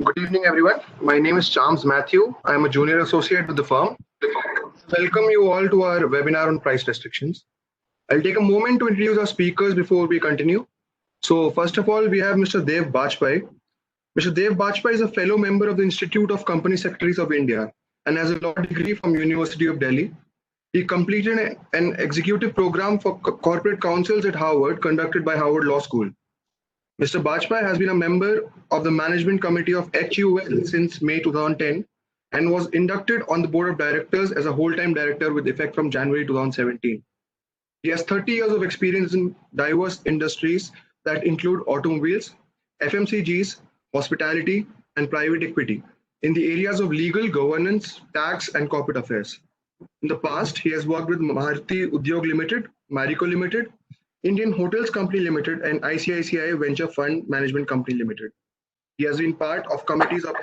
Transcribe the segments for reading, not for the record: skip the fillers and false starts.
Good evening, everyone. My name is Charms Matthew. I am a junior associate with the firm. Welcome you all to our webinar on price restrictions. I'll take a moment to introduce our speakers before we continue. So first of all, we have Mr. Dev Bajpai. Mr. Dev Bajpai is a fellow member of the Institute of Company Secretaries of India and has a law degree from University of Delhi. He completed an executive program for corporate counsels at Harvard conducted by Harvard Law School. Mr. Bajpai has been a member of the management committee of HUL since May 2010 and was inducted on the board of directors as a whole-time director with effect from January 2017. He has 30 years of experience in diverse industries that include automobiles, FMCGs, hospitality, and private equity in the areas of legal, governance, tax, and corporate affairs. In the past, he has worked with Maruti Udyog Limited, Marico Limited, Indian Hotels Company Limited, and ICICI Venture Fund Management Company Limited. He has been part of committees of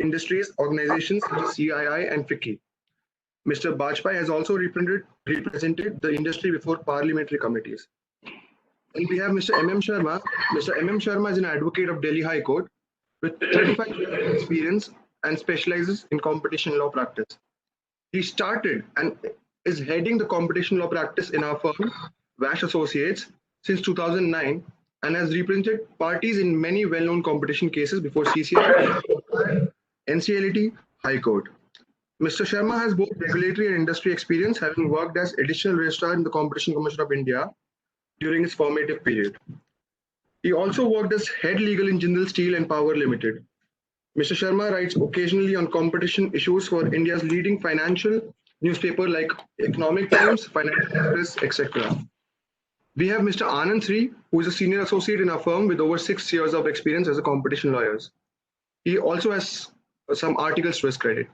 industries organizations such as CII and FICCI. Mr. Bajpai has also represented the industry before parliamentary committees. And we have Mr. M.M. Sharma. Mr. M.M. Sharma is an advocate of Delhi High Court with 35 years of experience and specializes in competition law practice. He started and is heading the competition law practice in our firm, Vash Associates, since 2009 and has represented parties in many well-known competition cases before CCI, NCLT, High Court. Mr. Sharma has both regulatory and industry experience, having worked as additional registrar in the Competition Commission of India during his formative period. He also worked as head legal in Jindal Steel and Power Limited. Mr. Sharma writes occasionally on competition issues for India's leading financial newspaper like Economic Times, Financial Express, etc. We have Mr. Anand Sri, who is a senior associate in our firm with over 6 years of experience as a competition lawyer. He also has some articles to his credit.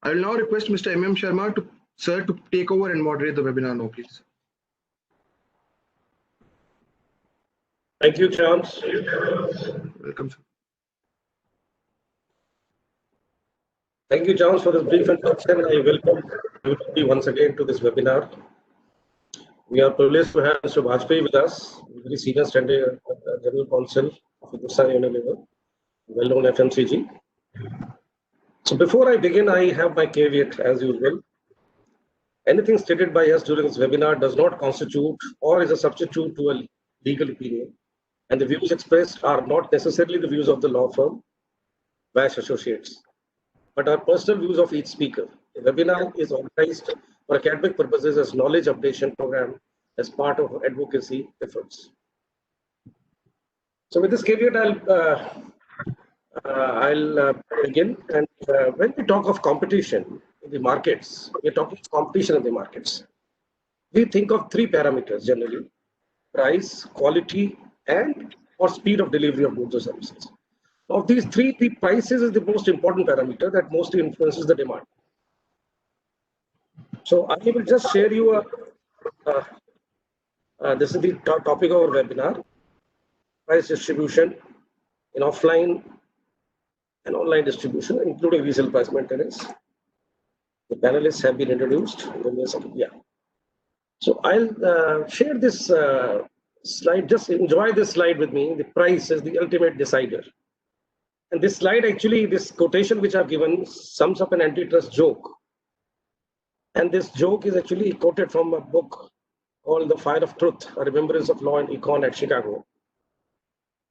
I will now request Mr. M.M. Sharma to take over and moderate the webinar now, please. Thank you, Charles. Welcome, sir. Thank you, Charles, for this brief introduction. I welcome everybody once again to this webinar. We are privileged to have Mr. Bajpai with us, very senior standard General Counsel of Hindustan Unilever, well-known FMCG. So before I begin, I have my caveat as usual. Anything stated by us during this webinar does not constitute or is a substitute to a legal opinion, and the views expressed are not necessarily the views of the law firm, Vash Associates, but are personal views of each speaker. The webinar is organized for academic purposes as knowledge updation program as part of advocacy efforts. So with this caveat, I'll begin. And when we talk of competition in the markets, we're talking competition in the markets. We think of three parameters generally: price, quality, and or speed of delivery of goods or services. Of these three, the prices is the most important parameter that mostly influences the demand. So I will just share you this is the topic of our webinar: price distribution in offline and online distribution, including resale price maintenance. The panelists have been introduced. So I'll share this slide. Just enjoy this slide with me. The price is the ultimate decider. And this slide, actually, this quotation which I've given sums up an antitrust joke. And this joke is actually quoted from a book called The Fire of Truth, A Remembrance of Law and Econ at Chicago.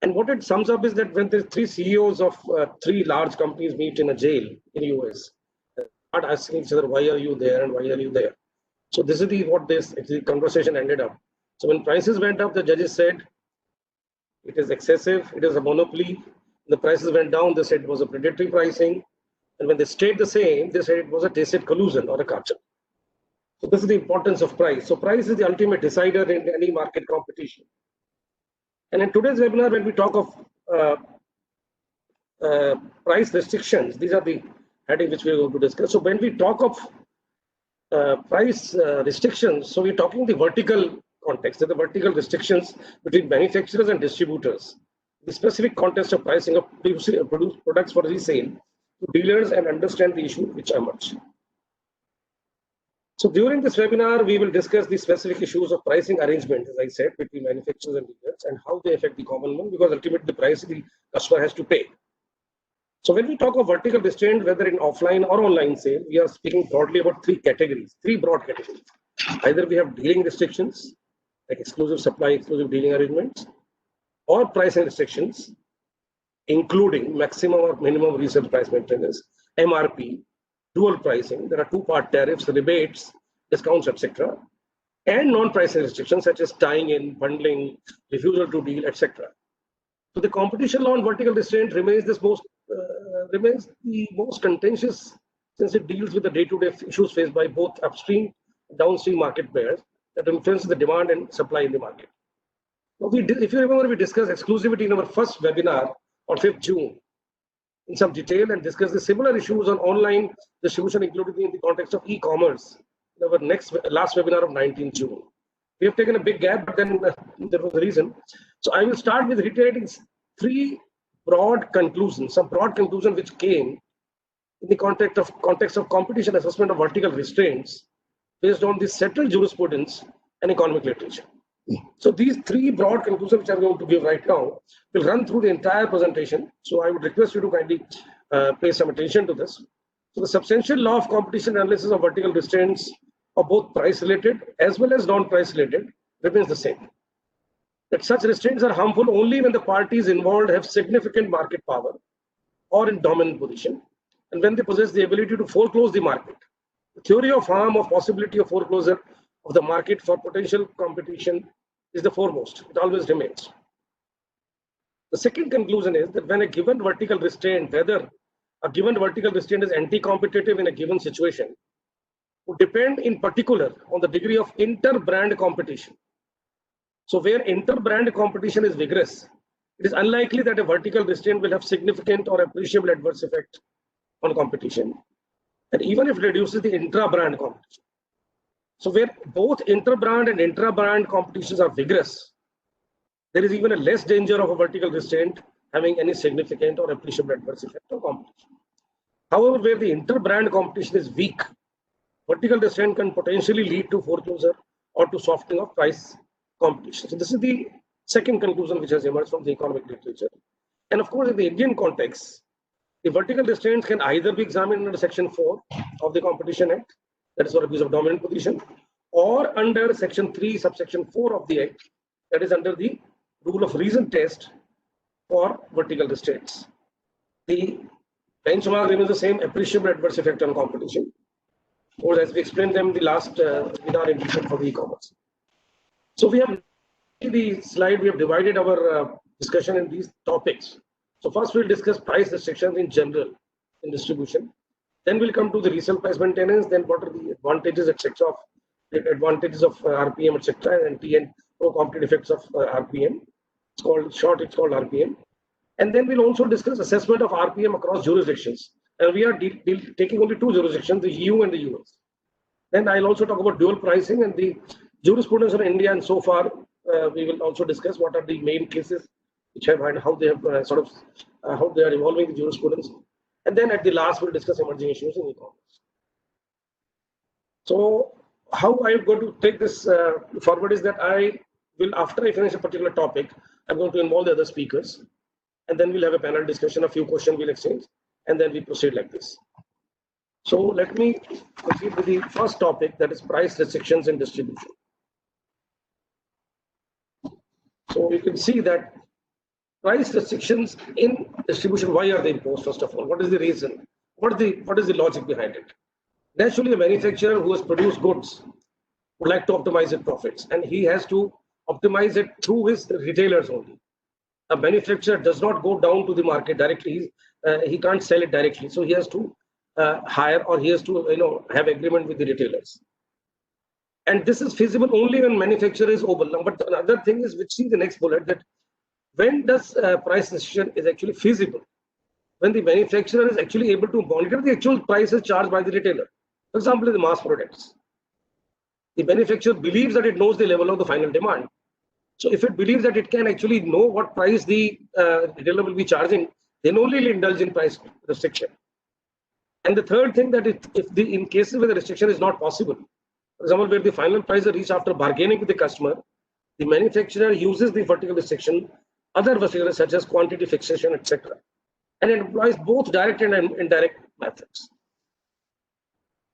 And what it sums up is that when the three CEOs of three large companies meet in a jail in the US, start asking each other, why are you there and why are you there? So this is what this conversation ended up. So when prices went up, the judges said, it is excessive, it is a monopoly. The prices went down, they said it was a predatory pricing. And when they stayed the same, they said it was a tacit collusion or a cartel. So this is the importance of price. So price is the ultimate decider in any market competition. And in today's webinar, when we talk of price restrictions, these are the headings which we are going to discuss. So when we talk of price restrictions, so we're talking the vertical context, the vertical restrictions between manufacturers and distributors, the specific context of pricing of produced products for resale to dealers and understand the issue which emerge. So during this webinar, we will discuss the specific issues of pricing arrangement, as I said, between manufacturers and dealers and how they affect the common man, because ultimately the price the customer has to pay. So when we talk of vertical restraint, whether in offline or online sale, we are speaking broadly about three categories, three broad categories. Either we have dealing restrictions, like exclusive supply, exclusive dealing arrangements, or pricing restrictions, including maximum or minimum resale price maintenance, MRP, dual pricing. There are two-part tariffs, rebates, discounts, etc., and non-pricing restrictions such as tying in, bundling, refusal to deal, etc. So the competition law on vertical restraint remains the most contentious, since it deals with the day-to-day issues faced by both upstream and downstream market players that influence the demand and supply in the market. Now if you remember, we discussed exclusivity in our first webinar on 5th June in some detail and discussed the similar issues on online distribution, including in the context of e-commerce, in our last webinar of 19th June. We have taken a big gap, but then there was a reason. So I will start with reiterating three broad conclusions, some broad conclusions which came in the context of competition assessment of vertical restraints based on the settled jurisprudence and economic literature. So these three broad conclusions which I'm going to give right now will run through the entire presentation. So I would request you to kindly pay some attention to this. So the substantial law of competition analysis of vertical restraints of both price related as well as non-price related remains the same. That such restraints are harmful only when the parties involved have significant market power or in dominant position, and when they possess the ability to foreclose the market. The theory of harm or possibility of foreclosure of the market for potential competition is the foremost. It always remains. The second conclusion is that when a given vertical restraint, whether a given vertical restraint is anti-competitive in a given situation, would depend in particular on the degree of inter-brand competition. So where inter-brand competition is vigorous, it is unlikely that a vertical restraint will have significant or appreciable adverse effect on competition, and even if it reduces the intra-brand competition. So where both inter-brand and intra-brand competitions are vigorous, there is even a less danger of a vertical restraint having any significant or appreciable adverse effect on competition. However, where the inter-brand competition is weak, vertical restraint can potentially lead to foreclosure or to softening of price competition. So this is the second conclusion which has emerged from the economic literature. And of course, in the Indian context, the vertical restraints can either be examined under Section 4 of the Competition Act, that is for abuse of dominant position, or under Section 3, subsection 4 of the Act, that is under the rule of reason test for vertical restraints. The benchmark remains the same, appreciable adverse effect on competition, or as we explained them in the last webinar in detail for the e-commerce. So we have the slide, we have divided our discussion in these topics. So first we'll discuss price restrictions in general in distribution. Then we'll come to the resale price maintenance, then what are the advantages, etc., the advantages of RPM, etc., and pro-competitive effects of RPM. It's called RPM. And then we'll also discuss assessment of RPM across jurisdictions. And we are taking only two jurisdictions, the EU and the US. Then I'll also talk about dual pricing and the jurisprudence in India, and so far we will also discuss what are the main cases which have and how they have how they are evolving the jurisprudence. And then at the last, we'll discuss emerging issues in e-commerce. So how I'm going to take this forward is that I will, after I finish a particular topic, I'm going to involve the other speakers, and then we'll have a panel discussion, a few questions we'll exchange, and then we proceed like this. So let me proceed with the first topic, that is price restrictions in distribution. So you can see that price restrictions in distribution, why are they imposed, first of all? What is the reason? What is the logic behind it? Naturally, a manufacturer who has produced goods would like to optimize his profits, and he has to optimize it through his retailers only. A manufacturer does not go down to the market directly. He can't sell it directly. So he has to hire, or he has to have agreement with the retailers. And this is feasible only when manufacturer is open. But another thing is, which see the next bullet, that when does price restriction is actually feasible? When the manufacturer is actually able to monitor the actual prices charged by the retailer. For example, in the mass products, the manufacturer believes that it knows the level of the final demand. So if it believes that it can actually know what price the retailer will be charging, then only will indulge in price restriction. And the third thing, that in cases where the restriction is not possible, for example, where the final price is reached after bargaining with the customer, the manufacturer uses the vertical restriction, other verticals such as quantity fixation, etc. and it employs both direct and indirect methods.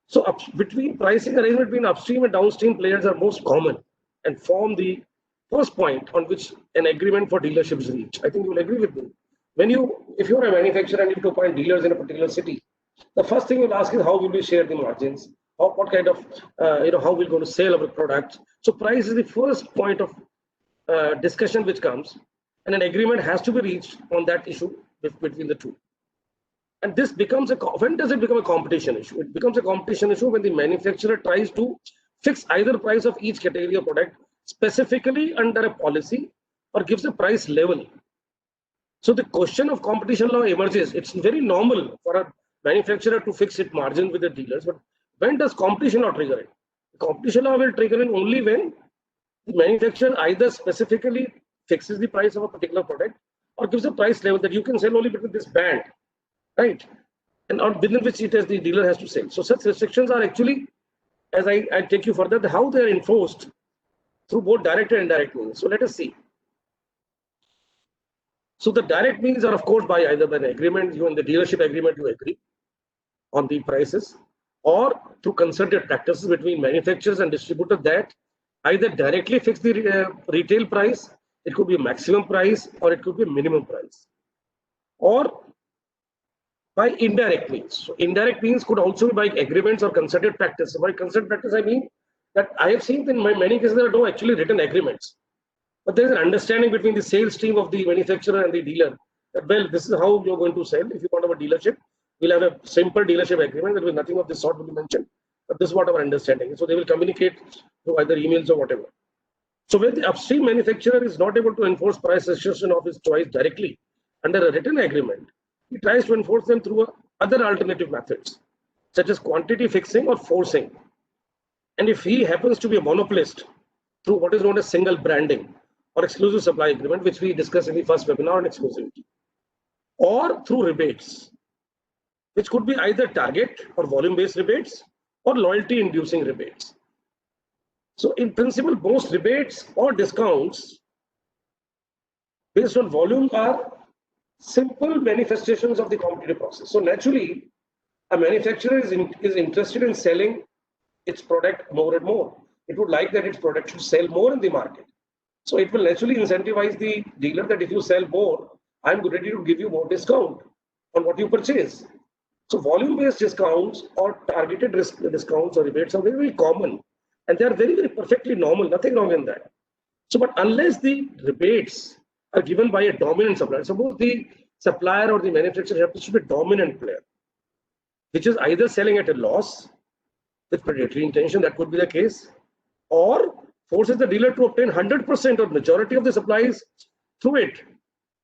So between pricing arrangement between upstream and downstream players are most common and form the first point on which an agreement for dealership is reached. I think you will agree with me. If you're a manufacturer and you have to appoint dealers in a particular city, the first thing you'll ask is how will we share the margins? What kind of, how we're going to sell our product. So price is the first point of discussion which comes, and an agreement has to be reached on that issue between the two. And this becomes when does it become a competition issue? It becomes a competition issue when the manufacturer tries to fix either price of each category of product specifically under a policy or gives a price level. So the question of competition law emerges. It's very normal for a manufacturer to fix its margin with the dealers, but when does competition law trigger it? The competition law will trigger it only when the manufacturer either specifically fixes the price of a particular product or gives a price level that you can sell only between this band, right? And on within which it is the dealer has to sell. So such restrictions are actually, as I take you further, how they are enforced through both direct and indirect means. So let us see. So the direct means are, of course, by either by the agreement, you in the dealership agreement, you agree on the prices, or through concerted practices between manufacturers and distributors that either directly fix the retail price, it could be a maximum price, or it could be a minimum price, or by indirect means. So indirect means could also be by agreements or concerted practice. By concerted practice, I mean that I have seen in many cases there are no actually written agreements, but there is an understanding between the sales team of the manufacturer and the dealer that, well, this is how you're going to sell. If you want to have a dealership, we'll have a simple dealership agreement. There will be nothing of this sort will be mentioned, but this is what our understanding is. So they will communicate through either emails or whatever. So when the upstream manufacturer is not able to enforce price restriction of his choice directly under a written agreement, he tries to enforce them through other alternative methods, such as quantity fixing or forcing. And if he happens to be a monopolist, through what is known as single branding or exclusive supply agreement, which we discussed in the first webinar on exclusivity, or through rebates, which could be either target or volume-based rebates or loyalty-inducing rebates. So in principle, most rebates or discounts based on volume are simple manifestations of the competitive process. So naturally, a manufacturer is interested in selling its product more and more. It would like that its product should sell more in the market. So it will naturally incentivize the dealer that if you sell more, I'm ready to give you more discount on what you purchase. So volume-based discounts or targeted discounts or rebates are very, very common. And they are very, very perfectly normal, nothing wrong in that. So, but unless the rebates are given by a dominant supplier, suppose the supplier or the manufacturer happens to be a dominant player, which is either selling at a loss with predatory intention, that could be the case, or forces the dealer to obtain 100% or majority of the supplies through it,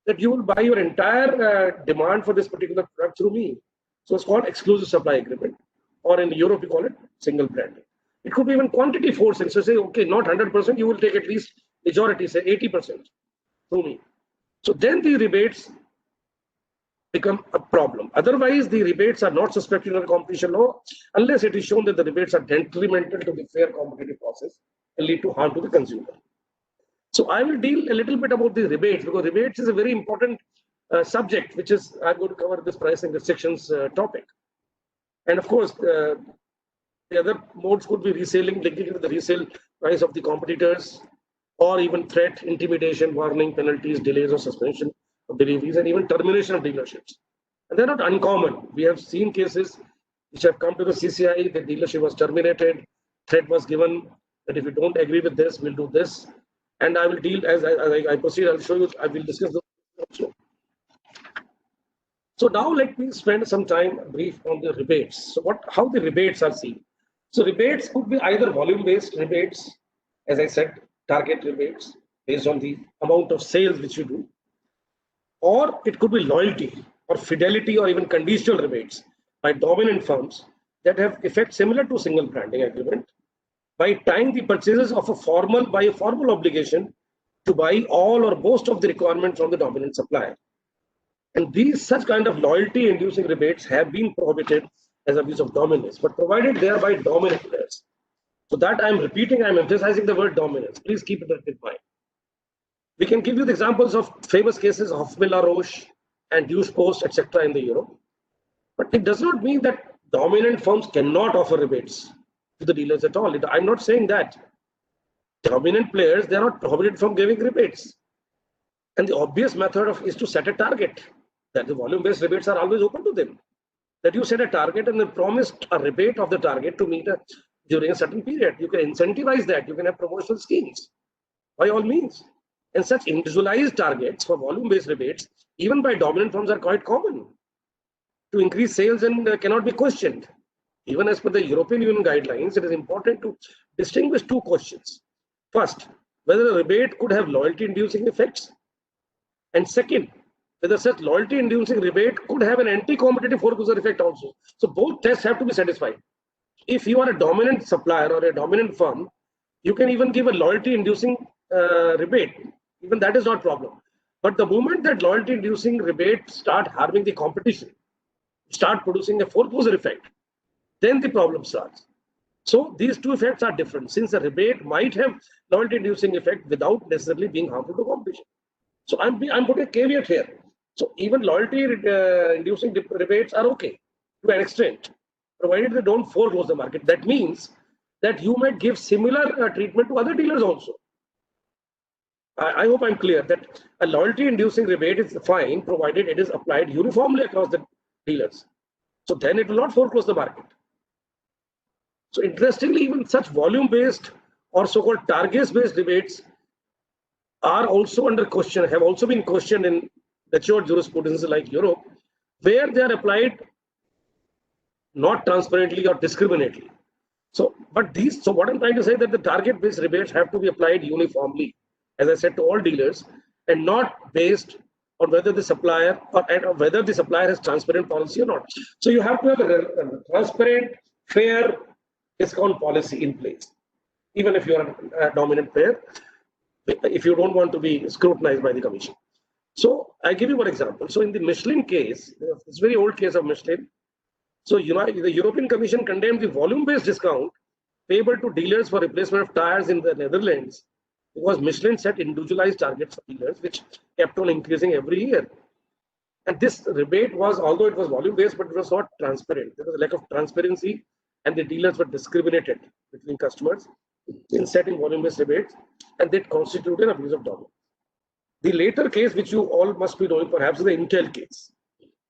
that you will buy your entire demand for this particular product through me. So it's called exclusive supply agreement, or in Europe, we call it single branding. It could be even quantity forcing. So say, okay, not 100%, you will take at least majority, say 80% through me. So then the rebates become a problem. Otherwise, the rebates are not suspected under competition law unless it is shown that the rebates are detrimental to the fair competitive process and lead to harm to the consumer. So I will deal a little bit about the rebates, because rebates is a very important subject, which is I'm going to cover this pricing restrictions topic. And of course, the other modes could be reselling, linking to the resale price of the competitors, or even threat, intimidation, warning, penalties, delays or suspension of deliveries, and even termination of dealerships. And they're not uncommon. We have seen cases which have come to the CCI, the dealership was terminated, threat was given that if you don't agree with this, we'll do this. And I will deal, as I proceed, I'll show you, I will discuss those also. So now let me spend some time brief on the rebates. So how the rebates are seen. So rebates could be either volume-based rebates, as I said, target rebates based on the amount of sales which you do, or it could be loyalty or fidelity or even conditional rebates by dominant firms that have effect similar to single branding agreement by tying the purchases of a formal obligation to buy all or most of the requirements from the dominant supplier. And such kind of loyalty-inducing rebates have been prohibited as abuse of dominance, but provided they are by dominant players. So that I'm repeating, I'm emphasizing the word dominance. Please keep it in mind. We can give you the examples of famous cases of Hoffmann-La Roche, and dues post, etc. in the Europe. But it does not mean that dominant firms cannot offer rebates to the dealers at all. I'm not saying that. Dominant players, they are not prohibited from giving rebates. And the obvious method is to set a target, that the volume-based rebates are always open to them. That you set a target and then promise a rebate of the target to meet during a certain period. You can incentivize that. You can have promotional schemes, by all means. And such individualized targets for volume-based rebates, even by dominant firms, are quite common to increase sales and cannot be questioned. Even as per the European Union guidelines, it is important to distinguish two questions. First, whether a rebate could have loyalty-inducing effects. And second, whether such loyalty-inducing rebate could have an anti-competitive foreclosure effect also. So both tests have to be satisfied. If you are a dominant supplier or a dominant firm, you can even give a loyalty-inducing rebate. Even that is not a problem. But the moment that loyalty-inducing rebates start harming the competition, start producing a foreclosure effect, then the problem starts. So these two effects are different, since a rebate might have loyalty-inducing effect without necessarily being harmful to competition. So I'm putting a caveat here. So even loyalty-inducing rebates are okay to an extent, provided they don't foreclose the market. That means that you might give similar treatment to other dealers also. I hope I'm clear that a loyalty-inducing rebate is fine, provided it is applied uniformly across the dealers. So then it will not foreclose the market. So interestingly, even such volume-based or so-called target-based rebates are also under question, have also been questioned in matured jurisprudence like Europe, where they are applied not transparently or discriminately. So what I'm trying to say is that the target-based rebates have to be applied uniformly, as I said, to all dealers, and not based on whether the supplier has transparent policy or not. So you have to have a transparent, fair discount policy in place, even if you are a dominant player, if you don't want to be scrutinized by the commission. So I give you one example. So in the Michelin case, this very old case of Michelin, so the European Commission condemned the volume-based discount payable to dealers for replacement of tires in the Netherlands, because Michelin set individualized targets for dealers, which kept on increasing every year. And this rebate was, although it was volume-based, but it was not transparent. There was a lack of transparency, and the dealers were discriminated between customers in setting volume-based rebates, and that constituted an abuse of dominance. The later case, which you all must be knowing perhaps, is the Intel case.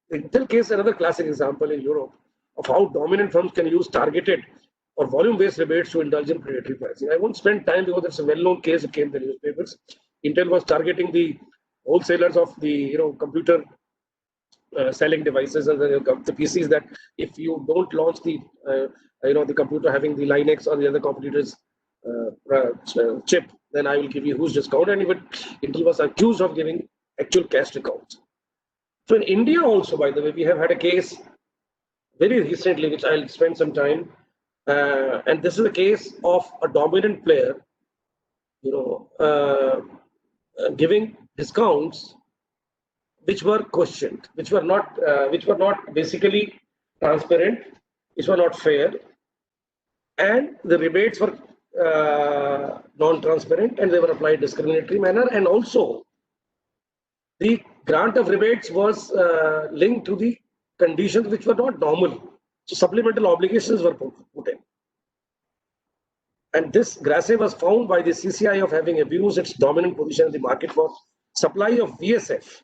The Intel case is another classic example in Europe of how dominant firms can use targeted or volume-based rebates to indulge in predatory pricing. I won't spend time because it's a well-known case. It came in the newspapers. Intel was targeting the wholesalers of the computer selling devices and the PCs, that if you don't launch the the computer having the Linux or the other competitors chip, then I will give you a huge discount. And even Intel was accused of giving actual cash discounts. So in India also, by the way, we have had a case very recently, which I'll spend some time. And this is a case of a dominant player, giving discounts which were questioned, which were not basically transparent, which were not fair, and the rebates were non-transparent, and they were applied discriminatory manner, and also the grant of rebates was linked to the conditions which were not normal. So supplemental obligations were put in. And this Grasse was found by the CCI of having abused its dominant position in the market for supply of VSF,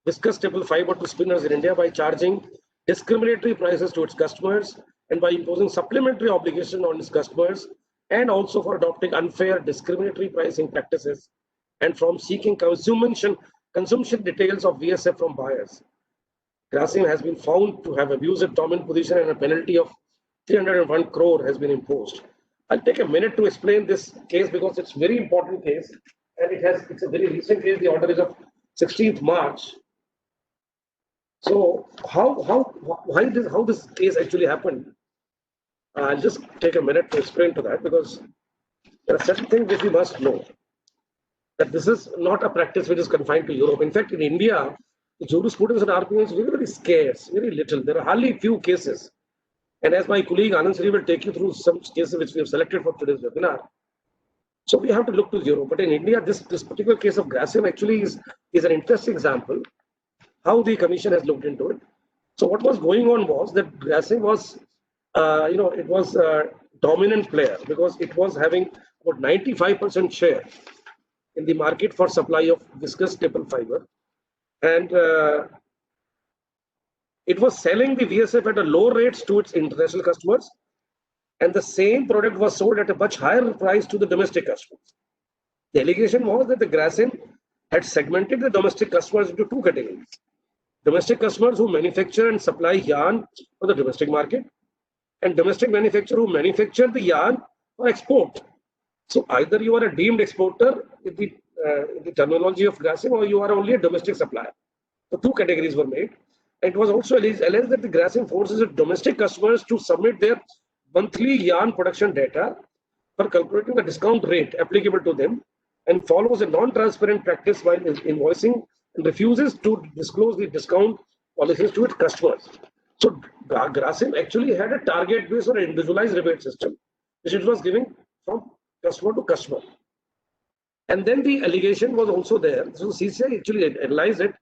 viscous staple fiber, to spinners in India by charging discriminatory prices to its customers and by imposing supplementary obligation on its customers, and also for adopting unfair discriminatory pricing practices and from seeking consumption details of VSF from buyers. Grasim has been found to have abused its dominant position, and a penalty of 301 crore has been imposed. I'll take a minute to explain this case because it's a very important case, and it's a very recent case. The order is of 16th March. So how this case actually happened? I'll just take a minute to explain to that, because there are certain things which we must know. That this is not a practice which is confined to Europe. In fact, in India, the jurisprudence and arguments is very, very scarce, very little. There are hardly few cases. And as my colleague Anand Sri will take you through some cases which we have selected for today's webinar. So we have to look to Europe. But in India, this particular case of Grasim actually is an interesting example, how the commission has looked into it. So what was going on was that Grasim was, it was a dominant player because it was having about 95% share in the market for supply of viscous staple fiber, and it was selling the VSF at a low rates to its international customers, and the same product was sold at a much higher price to the domestic customers. The allegation was that the Grasim had segmented the domestic customers into two categories: domestic customers who manufacture and supply yarn for the domestic market, and domestic manufacturer who manufacture the yarn for export. So either you are a deemed exporter in the terminology of Grasim, or you are only a domestic supplier. So two categories were made. It was also alleged that the Grasim forces its domestic customers to submit their monthly yarn production data for calculating the discount rate applicable to them, and follows a non-transparent practice while invoicing, and refuses to disclose the discount policies to its customers. So Grasim actually had a target based or individualized rebate system, which it was giving from customer to customer. And then the allegation was also there. So CCI actually analyzed it,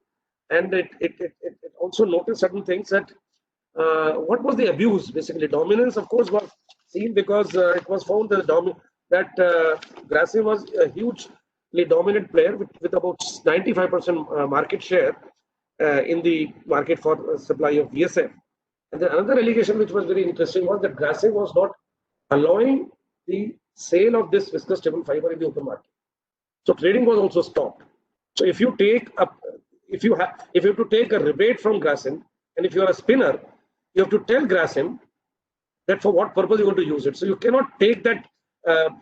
and it also noticed certain things, that what was the abuse? Basically, dominance, of course, was seen because it was found that Grasim was a hugely dominant player with about 95% market share in the market for supply of VSF. And then another allegation which was very interesting was that Grasim was not allowing the sale of this viscous staple fiber in the open market. So trading was also stopped. So if you have to take a rebate from Grasim, and if you are a spinner, you have to tell Grasim that for what purpose you want to use it. So you cannot take that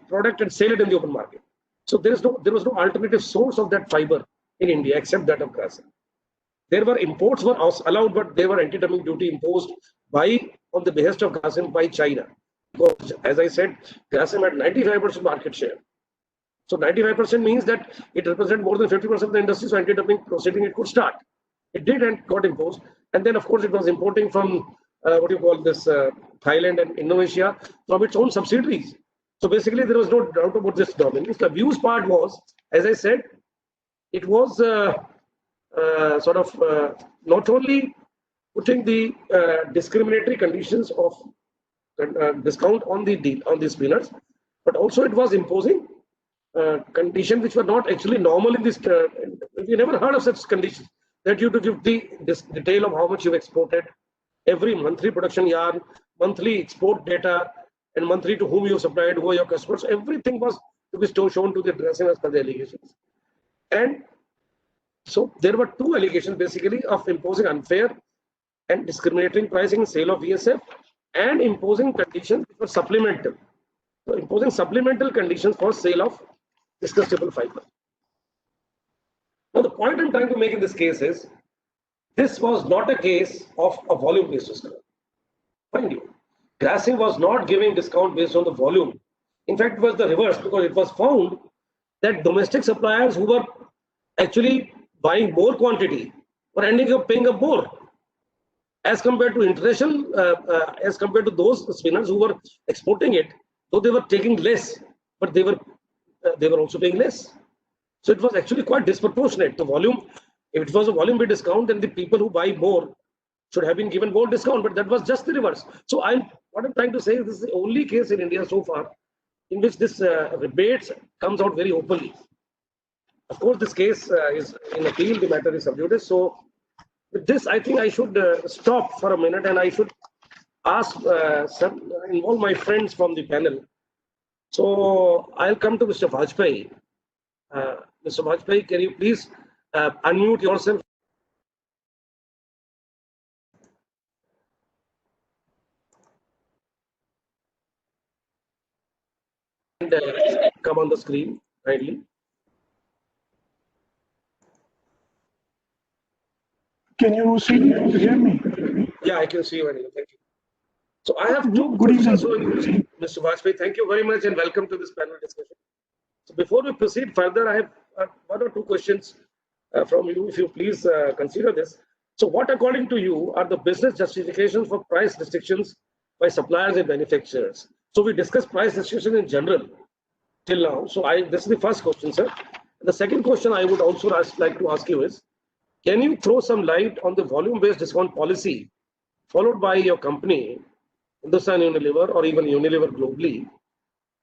product and sell it in the open market. So there was no alternative source of that fiber in India except that of Grasim. There were imports were allowed, but they were anti-dumping duty imposed on the behest of Grasim by China. Because, as I said, Grasim had 95% market share. So 95% means that it represents more than 50% of the industry. So anti-dumping proceeding it could start. It did and got imposed. And then, of course, it was importing from Thailand and Indonesia from its own subsidiaries. So basically, there was no doubt about this dominance. The abuse part was, as I said, it was not only putting the discriminatory conditions of discount on the spinners, but also it was imposing conditions which were not actually normal in this. We never heard of such conditions, that you have to give the detail of how much you've exported, every monthly production yarn, monthly export data, and monthly to whom you supplied, who are your customers. Everything was to be shown to the Grasim as per the allegations. And so there were two allegations basically of imposing unfair and discriminating pricing in sale of VSF, and imposing conditions which were supplemental. So imposing supplemental conditions for sale of viscous staple fiber. Now the point I'm trying to make in this case is, this was not a case of a volume-based discount. Mind you, Grasim was not giving discount based on the volume. In fact, it was the reverse, because it was found that domestic suppliers who were actually buying more quantity were ending up paying up more as compared to international, as compared to those spinners who were exporting it, though they were taking less, but they were also paying less. So it was actually quite disproportionate. The volume, if it was a volume-based discount, then the people who buy more should have been given more discount, but that was just the reverse. So what I'm trying to say is, this is the only case in India so far in which this rebates comes out very openly. Of course, this case is in appeal, the matter is sub judice. So with this, I think I should stop for a minute, and I should ask involve my friends from the panel. So I'll come to Mr. Vajpayee. Mr. Vajpayee, can you please unmute yourself? And come on the screen, kindly. Can you see me? Hear me? Yeah, I can see you. Thank you. So I have two Good evening, questions, Mr. Vajpayee. Thank you very much, and welcome to this panel discussion. So before we proceed further, I have one or two questions from you, if you please consider this. So what, according to you, are the business justifications for price restrictions by suppliers and manufacturers? So we discussed price restrictions in general till now. So this is the first question, sir. The second question I would also like to ask you is, can you throw some light on the volume-based discount policy followed by your company, Hindustan Unilever, or even Unilever globally?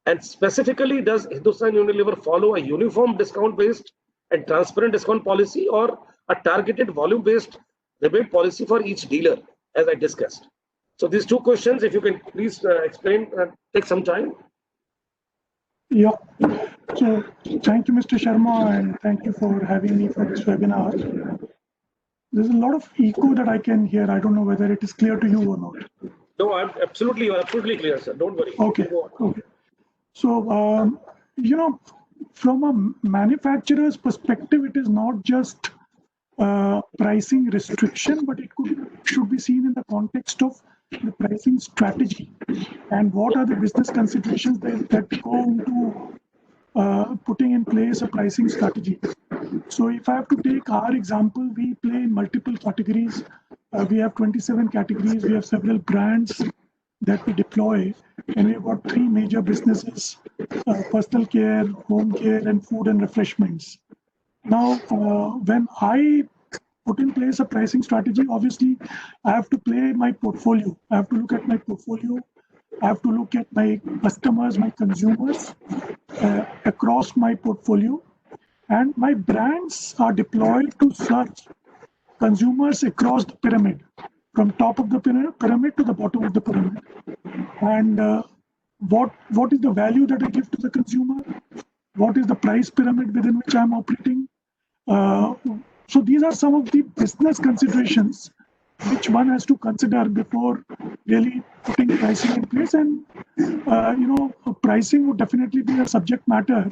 And specifically, does Hindustan Unilever follow a uniform discount-based and transparent discount policy, or a targeted volume-based rebate policy for each dealer, as I discussed? So these two questions, if you can please explain, take some time. Yeah. So thank you, Mr. Sharma, and thank you for having me for this webinar. There's a lot of echo that I can hear. I don't know whether it is clear to you or not. No, you're absolutely clear, sir. Don't worry. Okay. Okay. So, from a manufacturer's perspective, it is not just pricing restriction, but it should be seen in the context of the pricing strategy and what are the business considerations that go into putting in place a pricing strategy. So if I have to take our example, we play in multiple categories. We have 27 categories. We have several brands that we deploy, and we've got three major businesses: personal care, home care, and food and refreshments. Now, when I put in place a pricing strategy, obviously, I have to play my portfolio. I have to look at my portfolio. I have to look at my customers, my consumers across my portfolio. And my brands are deployed to serve consumers across the pyramid, from top of the pyramid to the bottom of the pyramid. And what is the value that I give to the consumer? What is the price pyramid within which I'm operating? So these are some of the business considerations which one has to consider before really putting pricing in place. And pricing would definitely be a subject matter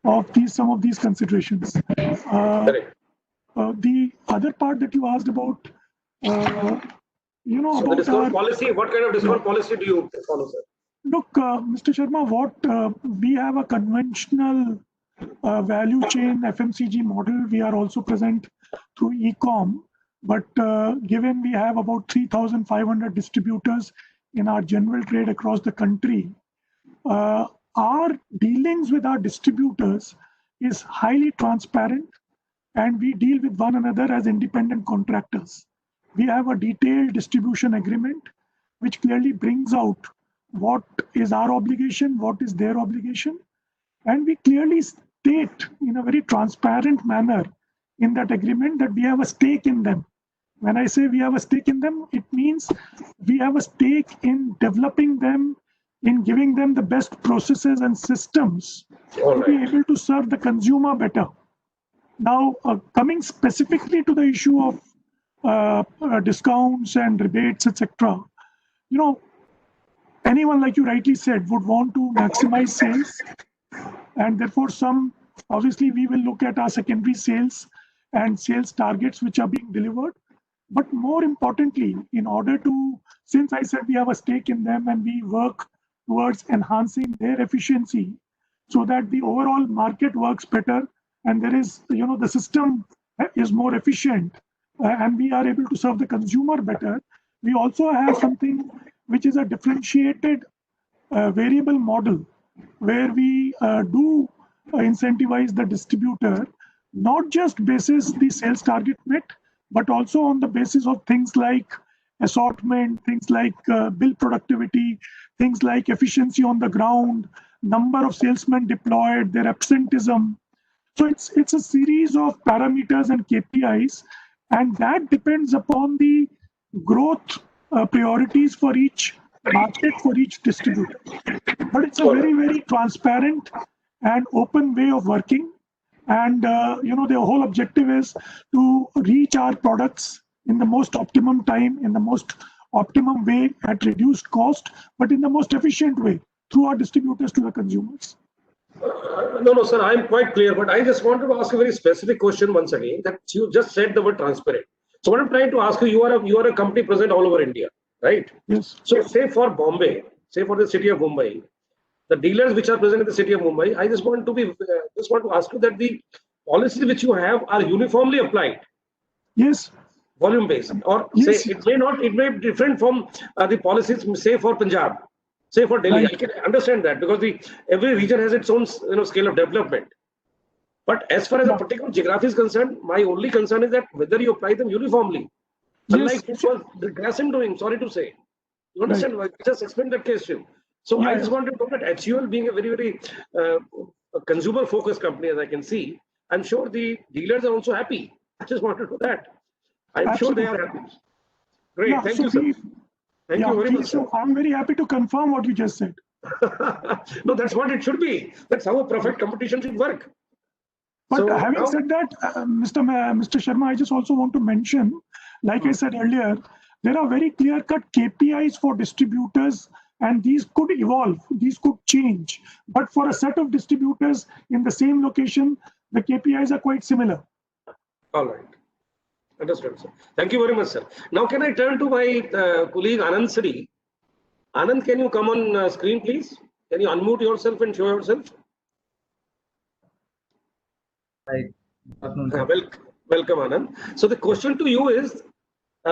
of some of these considerations. The other part that you asked about, So the discount policy, what kind of discount policy do you follow, sir? Look, Mr. Sharma, we have a conventional value chain FMCG model. We are also present through e-com, but given we have about 3,500 distributors in our general trade across the country, our dealings with our distributors is highly transparent, and we deal with one another as independent contractors. We have a detailed distribution agreement which clearly brings out what is our obligation, what is their obligation, and we clearly state in a very transparent manner in that agreement that we have a stake in them. When I say we have a stake in them, it means we have a stake in developing them, in giving them the best processes and systems to be able to serve the consumer better. Now, coming specifically to the issue of discounts and rebates, etc., anyone, like you rightly said, would want to maximize sales, and therefore obviously we will look at our secondary sales and sales targets which are being delivered. But more importantly, since I said we have a stake in them and we work towards enhancing their efficiency so that the overall market works better and there is, the system is more efficient and we are able to serve the consumer better, we also have something which is a differentiated variable model where we do incentivize the distributor, not just basis the sales target met, but also on the basis of things like assortment, things like bill productivity, things like efficiency on the ground, number of salesmen deployed, their absenteeism. So it's a series of parameters and KPIs, and that depends upon the growth priorities for each market, for each distributor. But it's a very, very transparent and open way of working. And, the whole objective is to reach our products in the most optimum time, in the most optimum way at reduced cost, but in the most efficient way through our distributors to the consumers. No, sir, I'm quite clear, but I just wanted to ask a very specific question once again, that you just said the word transparent. So what I'm trying to ask you, you are a company present all over India, right? Yes. So say for Bombay, say for the city of Mumbai, the dealers which are present in the city of Mumbai, I just want to ask you that the policies which you have are uniformly applied. Yes. Volume based, or yes. Say it may be different from the policies, say for Punjab, say for Delhi. Right. I can understand that because every region has its own scale of development. But as far as a particular geography is concerned, my only concern is that whether you apply them uniformly. Unlike Yes. what the Grasim doing, sorry to say. You understand? Right. I just explained that case to you. So I just wanted to know that HUL being a very consumer-focused company, as I can see, I'm sure the dealers are also happy. I just wanted to know that. I'm sure they are happy. Great. Yeah, Thank so you, sir. Thank you very much, sir. So I'm very happy to confirm what you just said. No, that's what it should be. That's how a perfect competition should work. But So having now- said that, Mr. Sharma, I just also want to mention, like I said earlier, there are very clear-cut KPIs for distributors, and these could evolve, these could change. But for a set of distributors in the same location, the KPIs are quite similar. All right. Understood, sir. Thank you very much, sir. Now, can I turn to my colleague Anand Sri? Anand, can you come on screen, please? Can you unmute yourself and show yourself? Hi. Welcome, Anand. So the question to you is,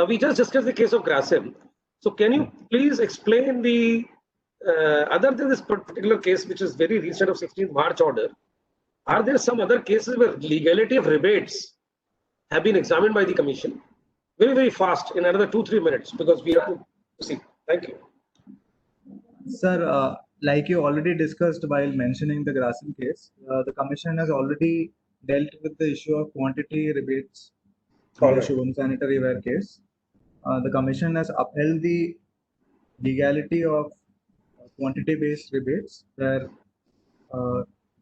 we just discussed the case of Grasim. So can you please explain the, other than this particular case, which is very recent of 16th March order, are there some other cases where legality of rebates have been examined by the commission? Very, very fast, in another 2-3 minutes, because we have to proceed. Thank you. Sir, like you already discussed while mentioning the Grasim case, the commission has already dealt with the issue of quantity rebates in the Shubham sanitary ware case. The commission has upheld the legality of quantity-based rebates, where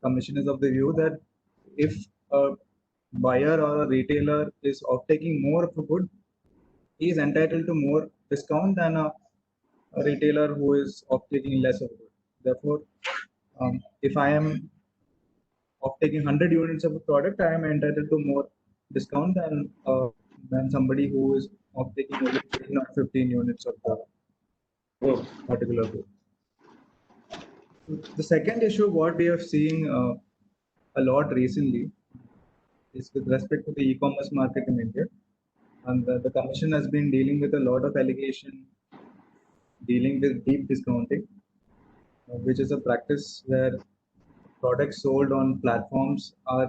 commission is of the view that if a buyer or a retailer is taking more of a good, he is entitled to more discount than a retailer who is taking less of a good. Therefore, if I am taking 100 units of a product, I am entitled to more discount than somebody who is taking only 10 or 15 units of the particular good. The second issue, what we have seen a lot recently, is with respect to the e-commerce market in India. And the commission has been dealing with a lot of allegation, dealing with deep discounting, which is a practice where products sold on platforms are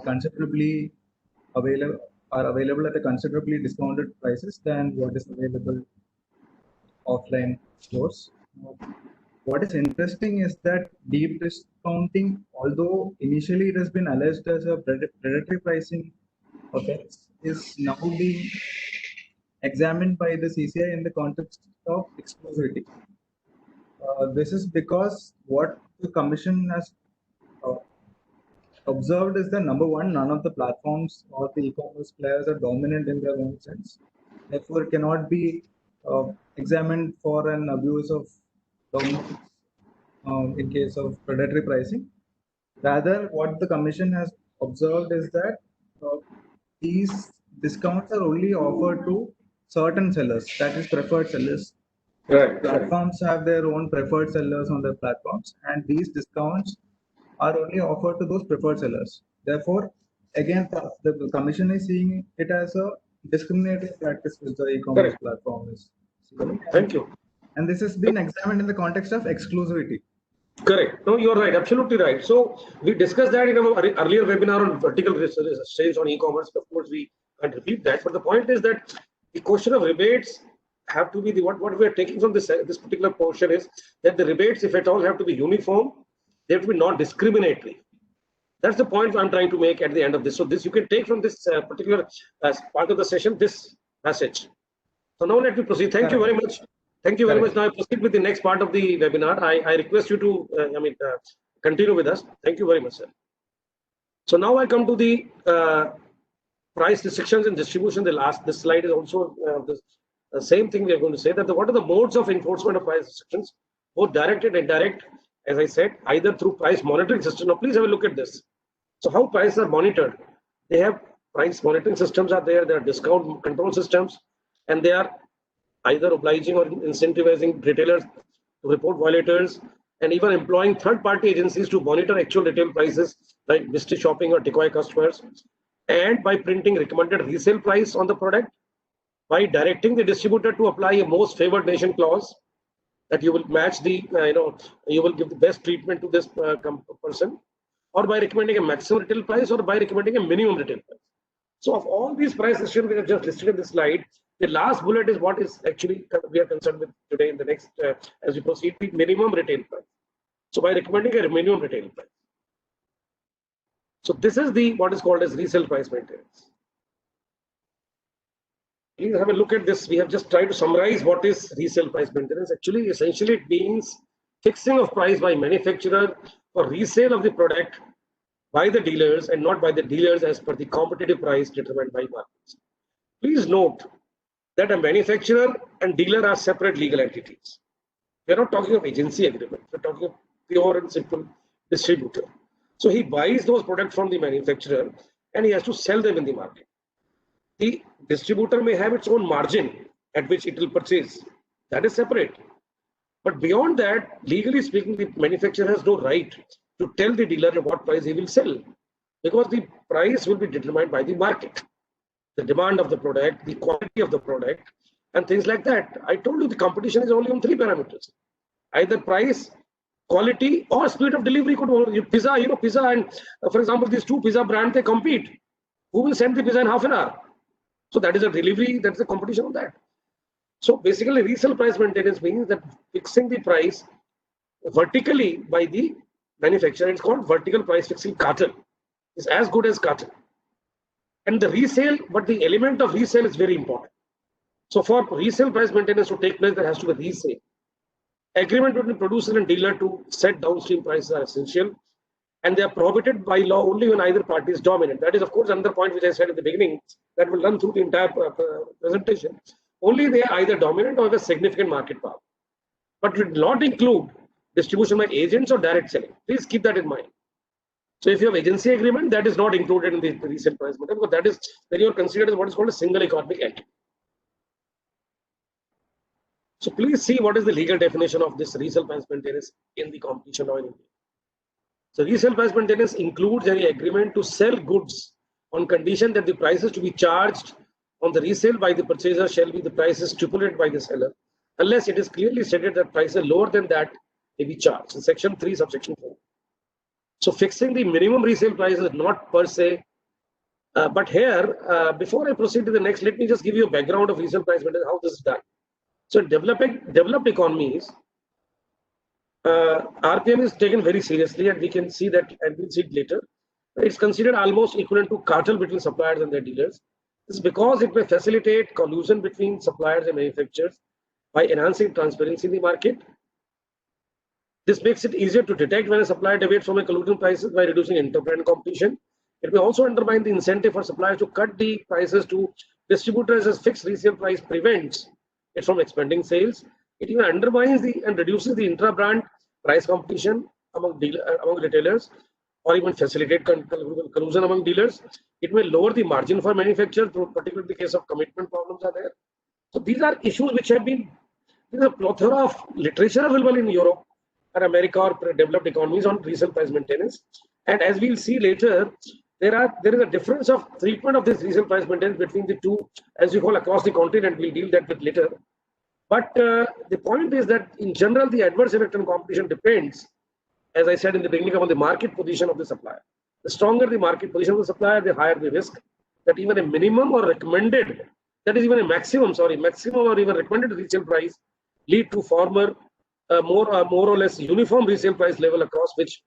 available at a considerably discounted prices than what is available offline stores. What is interesting is that deep discounting, although initially it has been alleged as a predatory pricing offense, is now being examined by the CCI in the context of exclusivity. This is because what the commission has observed is that, number one, none of the platforms or the e-commerce players are dominant in their own sense. Therefore, cannot be examined for an abuse of dominance in case of predatory pricing. Rather, what the commission has observed is that these discounts are only offered to certain sellers, that is preferred sellers. Right. Platforms have their own preferred sellers on their platforms, and these discounts are only offered to those preferred sellers. Therefore, again, the commission is seeing it as a discriminatory practice which the e-commerce platform is seeing. Thank you. And this has been examined in the context of exclusivity. Correct. No, you're right. Absolutely right. So we discussed that in our earlier webinar on vertical sales on e-commerce. Of course, we can't repeat that. But the point is that the question of rebates have to be what we are taking from this particular portion is that the rebates, if at all, have to be uniform. They have to be non-discriminatory. That's the point I'm trying to make at the end of this. So this you can take from this particular part of the session, this message. So now let me proceed. Thank you very much. Thank you very much. Now I proceed with the next part of the webinar. I request you to continue with us. Thank you very much, sir. So now I come to the price restrictions and distribution. This slide is also the same thing we are going to say, that what are the modes of enforcement of price restrictions, both direct and indirect, as I said, either through price monitoring system. Now please have a look at this. So how prices are monitored? They have price monitoring systems are there. There are discount control systems, and they are either obliging or incentivizing retailers to report violators, and even employing third-party agencies to monitor actual retail prices like mystery shopping or decoy customers, and by printing recommended resale price on the product, by directing the distributor to apply a most favored nation clause, that you will match the, you will give the best treatment to this person, or by recommending a maximum retail price, or by recommending a minimum retail price. So of all these price restrictions we have just listed in this slide, the last bullet is what is actually we are concerned with today in the next, as we proceed, the minimum retail price. So by recommending a minimum retail price. So this is the what is called as resale price maintenance. Please have a look at this. We have just tried to summarize what is resale price maintenance. Actually, essentially it means fixing of price by manufacturer for resale of the product by the dealers and not by the dealers as per the competitive price determined by markets. Please note that a manufacturer and dealer are separate legal entities. We are not talking of agency agreement. We are talking of pure and simple distributor. So he buys those products from the manufacturer and he has to sell them in the market. The distributor may have its own margin at which it will purchase. That is separate. But beyond that, legally speaking, the manufacturer has no right to tell the dealer at what price he will sell, because the price will be determined by the market, the demand of the product, the quality of the product, and things like that. I told you the competition is only on 3 parameters: either price, quality, or speed of delivery. Pizza, Pizza, and for example, these two pizza brands, they compete. Who will send the pizza in half an hour? So that is a delivery, that's a competition on that. So basically, resale price maintenance means that fixing the price vertically by the manufacturer. It's called vertical price fixing cartel. It's as good as cartel. And the resale, but the element of resale is very important. So for resale price maintenance to take place, there has to be resale. Agreement between producer and dealer to set downstream prices are essential, and they are prohibited by law only when either party is dominant. That is, of course, another point which I said at the beginning that will run through the entire presentation. Only they are either dominant or have a significant market power. But it will not include distribution by agents or direct selling. Please keep that in mind. So if you have agency agreement, that is not included in the resale price maintenance, because that is then you are considered as what is called a single economic entity. So please see what is the legal definition of this resale price maintenance in the competition law in India. So resale price maintenance includes any agreement to sell goods on condition that the prices to be charged on the resale by the purchaser shall be the prices stipulated by the seller, unless it is clearly stated that prices lower than that may be charged in section 3, subsection 4. So fixing the minimum resale price is not per se, but here, before I proceed to the next, let me just give you a background of resale price maintenance, how this is done. So developed economies, RPM is taken very seriously, and we can see that, and we'll see it later. It's considered almost equivalent to cartel between suppliers and their dealers. This is because it may facilitate collusion between suppliers and manufacturers by enhancing transparency in the market. This makes it easier to detect when a supplier deviates from a collusion prices by reducing interbrand competition. It may also undermine the incentive for suppliers to cut the prices to distributors, as fixed resale price prevents it from expanding sales. It even undermines and reduces the intra-brand price competition among retailers, or even facilitate collusion among dealers. It may lower the margin for manufacturers, particularly in the case of commitment problems are there. So these are issues which have been, there's a plethora of literature available in Europe or America or developed economies on resale price maintenance. And as we'll see later, there is a difference of treatment of this resale price maintenance between the two, as we call, across the continent. We'll deal that with later. But the point is that in general, the adverse effect on competition depends, as I said in the beginning, upon the market position of the supplier. The stronger the market position of the supplier, the higher the risk that even a minimum or recommended, that is even a maximum or even recommended resale price lead to more or less uniform resale price level across which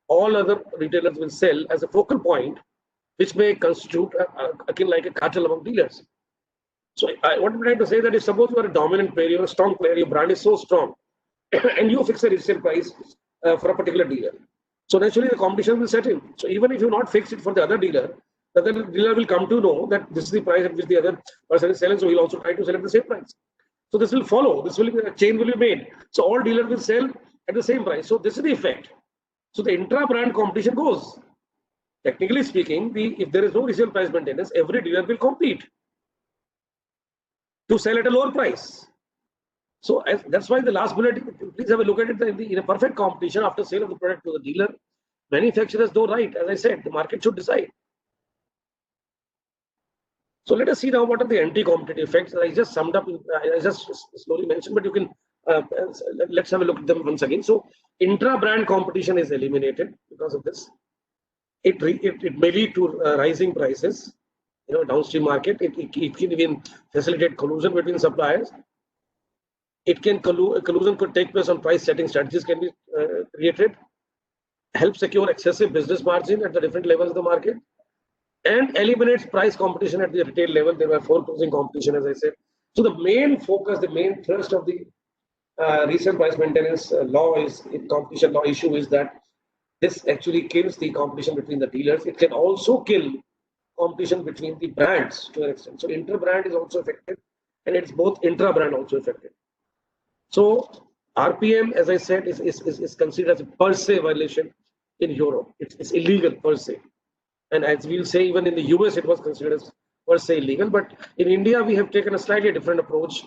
all other retailers will sell as a focal point, which may constitute akin like a cartel among dealers. So what I'm trying to say that if suppose you are a dominant player, you're a strong player, your brand is so strong, and you fix a resale price for a particular dealer, so naturally the competition will set in. So even if you not fix it for the other dealer, the other dealer will come to know that this is the price at which the other person is selling, so he'll also try to sell at the same price. So this will follow. A chain will be made. So all dealers will sell at the same price. So this is the effect. So the intra-brand competition goes. Technically speaking, if there is no resale price maintenance, every dealer will compete to sell at a lower price. So that's why the last bullet, please have a look at it. In a perfect competition, after sale of the product to the dealer, manufacturers no right. As I said, the market should decide. So let us see now what are the anti-competitive effects. I just summed up, I just slowly mentioned, but you can, let's have a look at them once again. So intra-brand competition is eliminated because of this. it may lead to rising prices. Downstream market. It can even facilitate collusion between suppliers. It can collusion could take place on price setting strategies can be created. Help secure excessive business margin at the different levels of the market, and eliminates price competition at the retail level. There were foreclosing competition, as I said. So the main focus, the main thrust of the resale price maintenance law is competition law issue is that this actually kills the competition between the dealers. It can also kill competition between the brands to an extent. So inter-brand is also affected, and it's both intra-brand also affected. So RPM, as I said, is considered as a per se violation in Europe. It's illegal per se. And as we'll say, even in the US, it was considered as per se illegal. But in India, we have taken a slightly different approach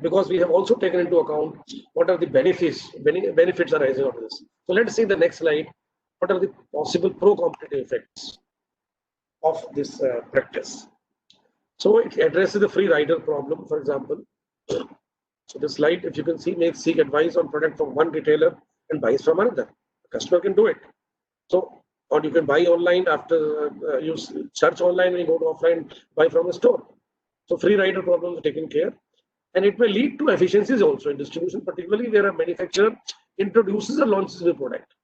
because we have also taken into account what are the benefits arising out of this. So let's see the next slide. What are the possible pro-competitive effects of this practice? So it addresses the free rider problem, for example. So this slide, if you can see, makes seek advice on product from one retailer and buys from another. The customer can do it. So, or you can buy online after you search online and you go to offline, buy from a store. So free rider problems are taken care. And it may lead to efficiencies also in distribution, particularly where a manufacturer introduces or launches a product.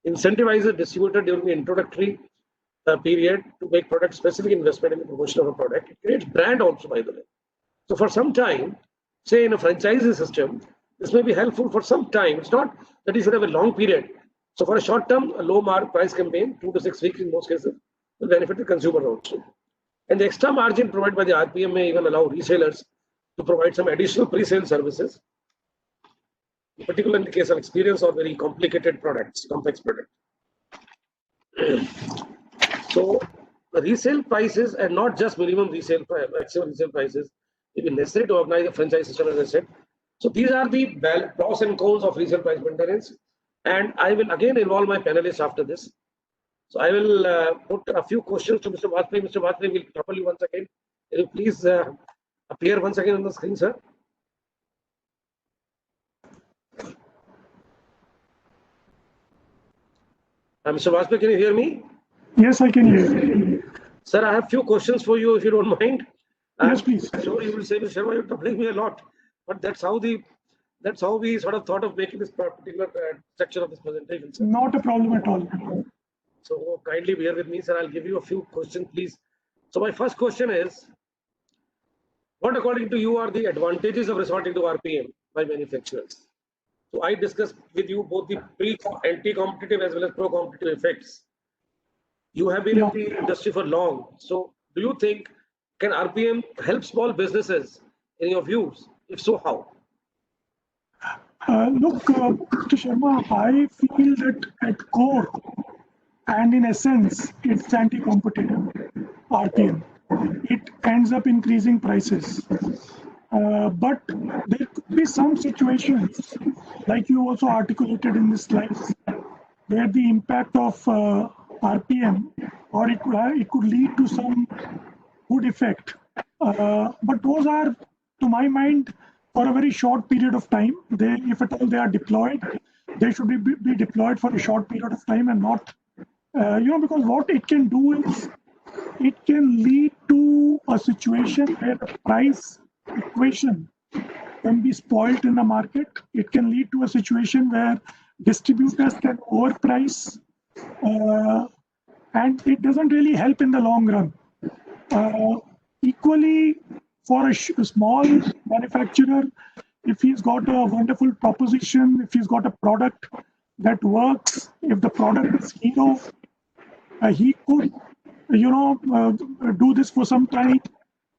Incentivizes a distributor during the introductory period to make product specific investment in the promotion of a product. It creates brand also, by the way. So for some time, say in a franchisee system, this may be helpful for some time. It's not that you should have a long period. So for a short term, a low price campaign, 2 to 6 weeks in most cases, will benefit the consumer also. And the extra margin provided by the RPM may even allow resellers to provide some additional pre-sale services, particularly in the case of experience or very complicated products, complex products. So the resale prices and not just minimum resale price, maximum resale prices, it is necessary to organize a franchise system, as I said. So these are the pros and cons of resale price maintenance. And I will again involve my panelists after this. So I will put a few questions to Mr. Vajpayee. Mr. Vajpayee will trouble you once again. Can you please appear once again on the screen, sir? Mr. Vajpayee, can you hear me? Yes, I can hear you. Sir, I have few questions for you, if you don't mind. Yes, please. I'm sure you will say, Mr. Sharma, you're troubling me a lot. But that's how we sort of thought of making this particular section of this presentation, sir. Not a problem at all. So kindly bear with me, sir. I'll give you a few questions, please. So my first question is, what according to you are the advantages of resorting to RPM by manufacturers? So I discussed with you both the anti-competitive as well as pro-competitive effects. You have been in the industry for long. So do you think, can RPM help small businesses in your views? If so, how? Look, Mr. Sharma, I feel that at core and in essence, it's anti-competitive RPM. It ends up increasing prices. But there could be some situations, like you also articulated in this slide, where the impact of RPM or it could lead to some good effect. But those are, to my mind, for a very short period of time. If at all they are deployed, they should be deployed for a short period of time and not, because what it can do is it can lead to a situation where the price equation can be spoiled in the market. It can lead to a situation where distributors can overprice, and it doesn't really help in the long run. Equally, for a small manufacturer, if he's got a wonderful proposition, if he's got a product that works, if the product is hero, he could, do this for some time,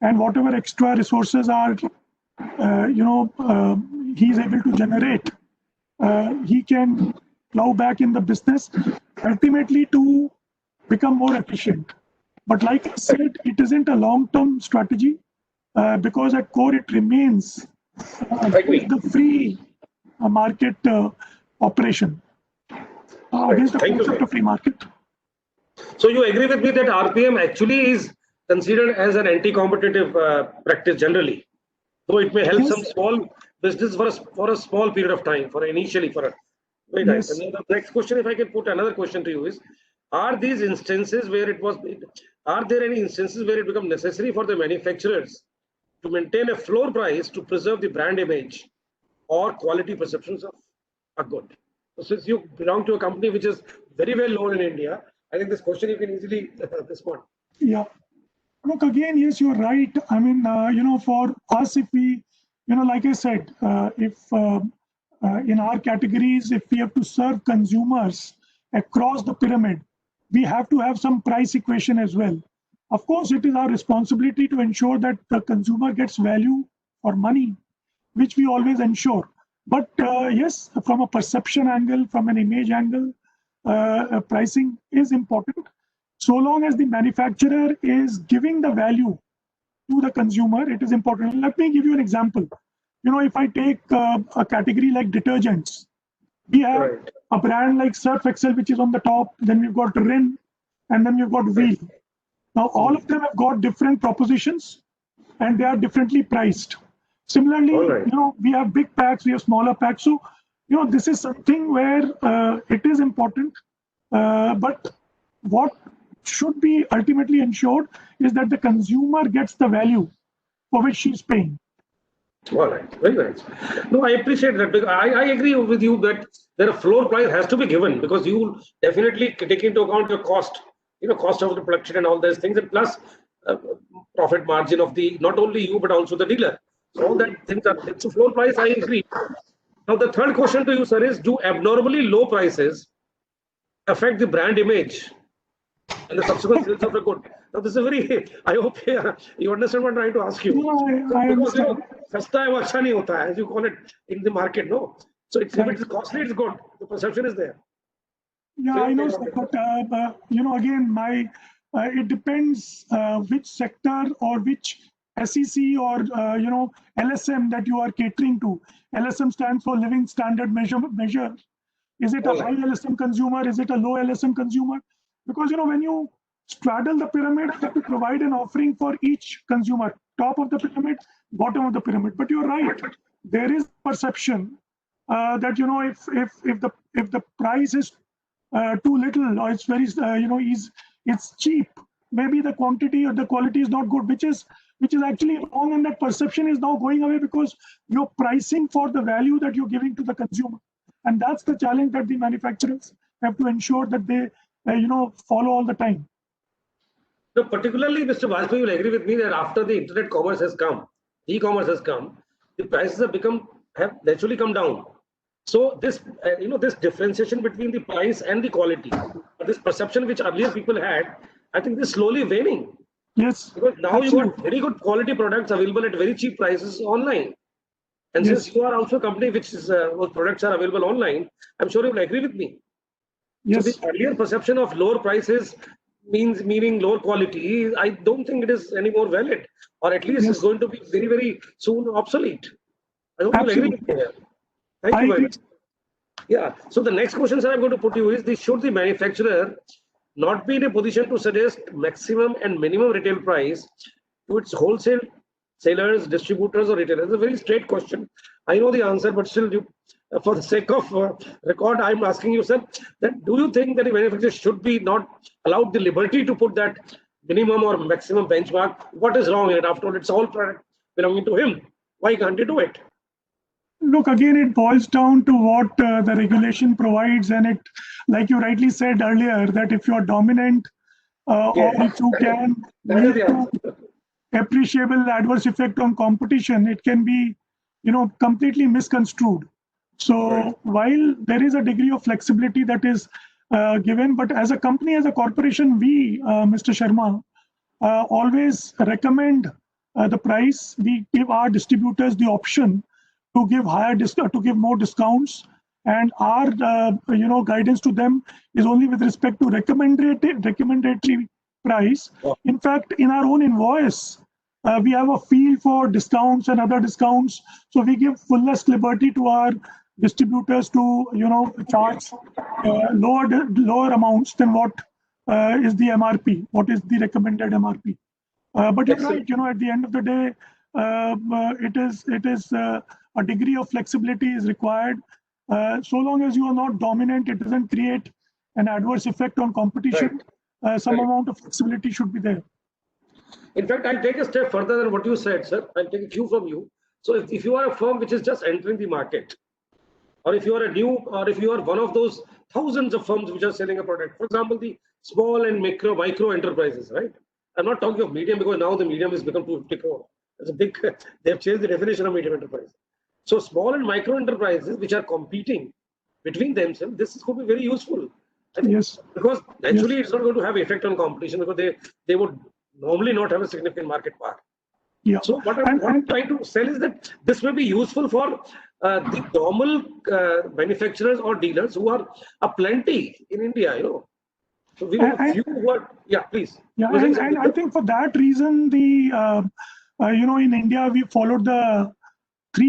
and whatever extra resources are, he's able to generate, he can plow back in the business, ultimately to become more efficient. But like I said, it isn't a long-term strategy. Because at core it remains the free market operation against the concept of free market. So you agree with me that RPM actually is considered as an anti-competitive practice generally, though it may help some small business for a small period of time, initially. Very nice. And the next question, if I can put another question to you, is Are these instances where are there any instances where it becomes necessary for the manufacturers to maintain a floor price to preserve the brand image or quality perceptions of a good? So since you belong to a company which is very well known in India, I think this question you can easily respond. Yeah. Look, again, yes, you're right. I mean, for us, if we, like I said, if in our categories, if we have to serve consumers across the pyramid, we have to have some price equation as well. Of course, it is our responsibility to ensure that the consumer gets value for money, which we always ensure. But yes, from a perception angle, from an image angle, pricing is important. So long as the manufacturer is giving the value to the consumer, it is important. Let me give you an example. If I take a category like detergents, we have Right. a brand like Surf Excel, which is on the top, then we've got Rin, and then we've got Wheel. Now, all of them have got different propositions and they are differently priced. Similarly, All right. we have big packs, we have smaller packs. So, this is something where it is important. But what should be ultimately ensured is that the consumer gets the value for which she's paying. All right, very nice. No, I appreciate that because I agree with you that a floor price has to be given because you definitely take into account your cost, cost of the production and all those things, and plus profit margin of the not only you but also the dealer. So all that things are. It's a floor price. I agree. Now the third question to you, sir, is: do abnormally low prices affect the brand image and the subsequent sales of the good? Now this is a very. I hope you understand what I'm trying to ask you. I understand. Sasta hai wo acha nahi hota hai, as you call it in the market, no. So if it is costly, it's good. The perception is there. Yeah, I know, sir, but again, it depends which sector or which SEC or LSM that you are catering to. LSM stands for Living Standard Measure. Is it a high LSM consumer? Is it a low LSM consumer? Because when you straddle the pyramid, you have to provide an offering for each consumer, top of the pyramid, bottom of the pyramid. But you're right, there is perception that if the price is too little or it's very it's cheap, maybe the quantity or the quality is not good, which is actually wrong, and that perception is now going away because you're pricing for the value that you're giving to the consumer, and that's the challenge that the manufacturers have to ensure that they follow all the time. So particularly, Mr. Vajpayee will agree with me that after the internet commerce has come, e-commerce has come, the prices have naturally come down. So this this differentiation between the price and the quality, this perception which earlier people had, I think this is slowly waning. Yes, because now you got very good quality products available at very cheap prices online. And yes, since you are also a company which is whose products are available online, I'm sure you will agree with me. yes. So the earlier perception of lower prices meaning lower quality, I don't think it is any more valid, or at least it's going to be very, very soon obsolete. I hope you will agree with me here. Thank you very much. Yeah. So the next question, sir, I'm going to put to you is: should the manufacturer not be in a position to suggest maximum and minimum retail price to its wholesale sellers, distributors, or retailers? It's a very straight question. I know the answer, but still, for the sake of record, I'm asking you, sir, that do you think that the manufacturer should be not allowed the liberty to put that minimum or maximum benchmark? What is wrong in it? After all, it's all product belonging to him. Why can't he do it? Look, again, it boils down to what the regulation provides, and it, like you rightly said earlier, that if you're dominant or if you can lead to appreciable adverse effect on competition, it can be, completely misconstrued. So while there is a degree of flexibility that is given, but as a company, as a corporation, we, Mr. Sharma, always recommend the price. We give our distributors the option to give to give more discounts, and our guidance to them is only with respect to recommendatory price. In fact, in our own invoice, we have a field for discounts and other discounts, so we give fullest liberty to our distributors to charge lower amounts than what is the MRP, what is the recommended MRP. But you're right, at the end of the day, it is a degree of flexibility is required. So long as you are not dominant, it doesn't create an adverse effect on competition, some amount of flexibility should be there. In fact, I'll take a step further than what you said, sir. I'll take a cue from you. So if you are a firm which is just entering the market, or if you are a new, or if you are one of those thousands of firms which are selling a product, for example, the small and micro enterprises, right? I'm not talking of medium because now the medium has become 250 crore. It's a big, they've changed the definition of medium enterprise. So small and micro enterprises which are competing between themselves, this could be very useful. Yes. Because actually it's not going to have effect on competition because they would normally not have a significant market part. Yeah. So what I'm trying to sell is that this may be useful for the normal manufacturers or dealers who are plenty in India, you know. So we have a few who are, yeah, please. Yeah, and I think for that reason, the in India we followed the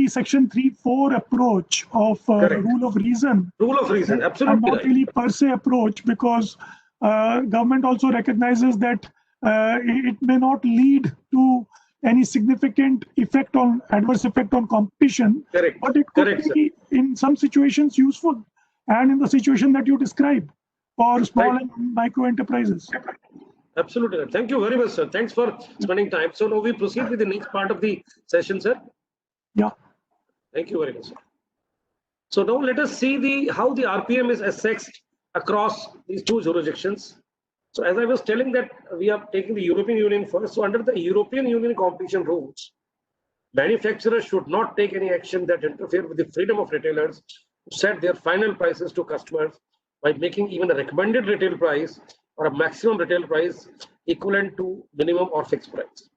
section 3(4) approach of rule of reason. Rule of reason, absolutely. And not really per se approach, because government also recognizes that it may not lead to any significant adverse effect on competition. Correct. But it could be in some situations useful, and in the situation that you described for small and micro enterprises. Absolutely. Thank you very much, sir. Thanks for spending time. So now we proceed with the next part of the session, sir. Yeah. Thank you very much, sir. So now let us see how the RPM is assessed across these two jurisdictions. So as I was telling that we are taking the European Union first. So under the European Union competition rules, manufacturers should not take any action that interfere with the freedom of retailers to set their final prices to customers by making even a recommended retail price or a maximum retail price equivalent to minimum or fixed price.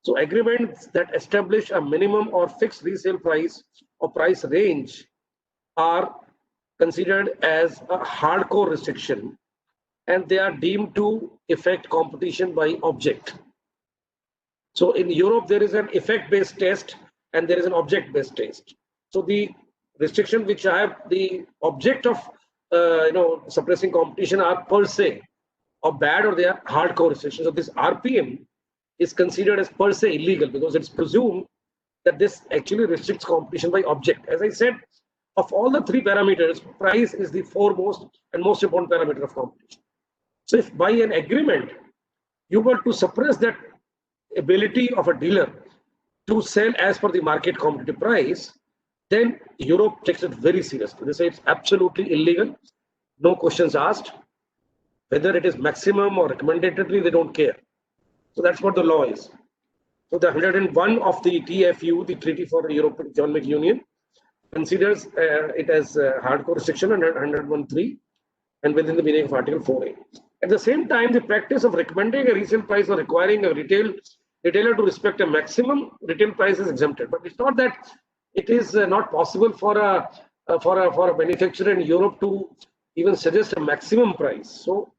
So agreements that establish a minimum or fixed resale price or price range are considered as a hardcore restriction, and they are deemed to affect competition by object. So in Europe, there is an effect-based test and there is an object-based test. So the restriction which have the object of suppressing competition are per se or bad, or they are hardcore restrictions. So this RPM is considered as per se illegal because it's presumed that this actually restricts competition by object. As I said, of all the three parameters, price is the foremost and most important parameter of competition. So if by an agreement you were to suppress that ability of a dealer to sell as per the market competitive price, then Europe takes it very seriously. They say it's absolutely illegal, no questions asked. Whether it is maximum or recommendatory, they don't care. So that's what the law is. So the 101 of the TFU, the Treaty for the European Economic Union, considers it as a hardcore restriction under 101(3) and within the meaning of Article 4A. At the same time, the practice of recommending a resale price or requiring a retailer to respect a maximum retail price is exempted. But it's not that it is not possible for a manufacturer in Europe to even suggest a maximum price. So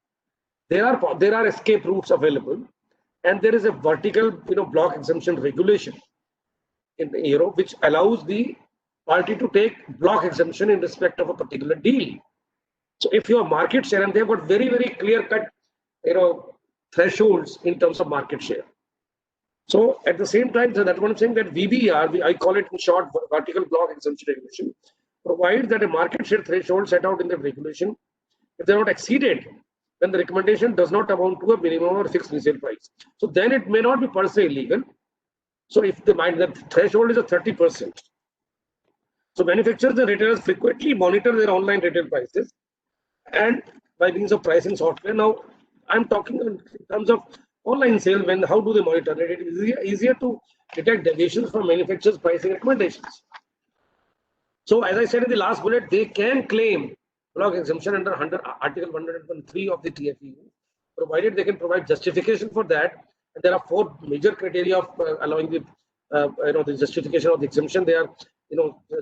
there are escape routes available, and there is a vertical block exemption regulation in Europe which allows the party to take block exemption in respect of a particular deal. So if your market share, and they've got very, very clear-cut thresholds in terms of market share. So at the same time, so that's what I'm saying, that VBR, I call it in short vertical block exemption regulation, provides that a market share threshold set out in the regulation, if they're not exceeded, then the recommendation does not amount to a minimum or fixed resale price. So then it may not be per se illegal. So if the threshold is a 30%. So manufacturers and retailers frequently monitor their online retail prices and by means of pricing software. Now, I'm talking in terms of online sale. How do they monitor it? It is easier to detect deviations from manufacturers' pricing recommendations. So as I said in the last bullet, they can claim block exemption under Article 101(3) of the TFU, provided they can provide justification for that. And there are four major criteria of allowing the justification of the exemption. They are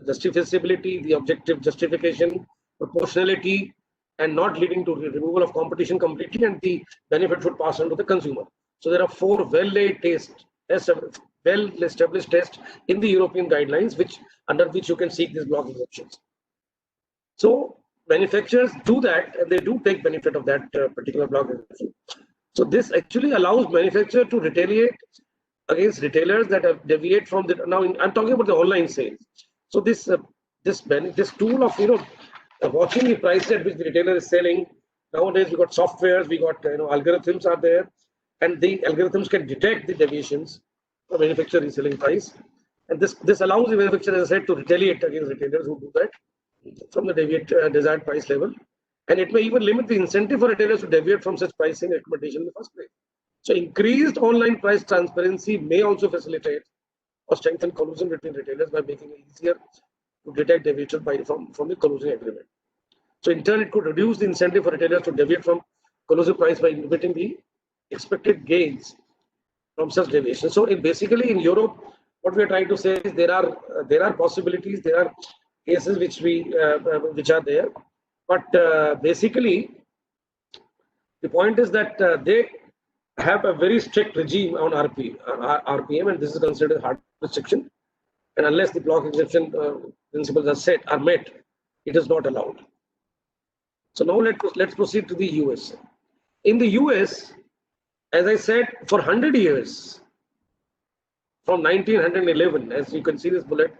justifiability, the objective justification, proportionality, and not leading to removal of competition completely, and the benefit should pass on to the consumer. So there are four well-established tests in the European guidelines, under which you can seek these block exemptions. So manufacturers do that, and they do take benefit of that particular block exemption. So this actually allows manufacturers to retaliate against retailers that deviate from the. Now I'm talking about the online sales. So this tool of watching the price at which the retailer is selling Nowadays, we got softwares, we got algorithms are there, and the algorithms can detect the deviations from manufacturer reselling price. And this allows the manufacturer, as I said, to retaliate against retailers who do that from the desired price level. And it may even limit the incentive for retailers to deviate from such pricing recommendation in the first place. So increased online price transparency may also facilitate or strengthen collusion between retailers by making it easier to detect deviation from the collusion agreement. So in turn, it could reduce the incentive for retailers to deviate from collusive price by limiting the expected gains from such deviation. So basically in Europe, what we are trying to say is there are possibilities, there are cases which are there, but basically the point is that they have a very strict regime on RPM, and this is considered a hard restriction. And unless the block exemption principles are met, it is not allowed. So now let's proceed to the US. In the US, as I said, for 100 years, from 1911, as you can see this bullet,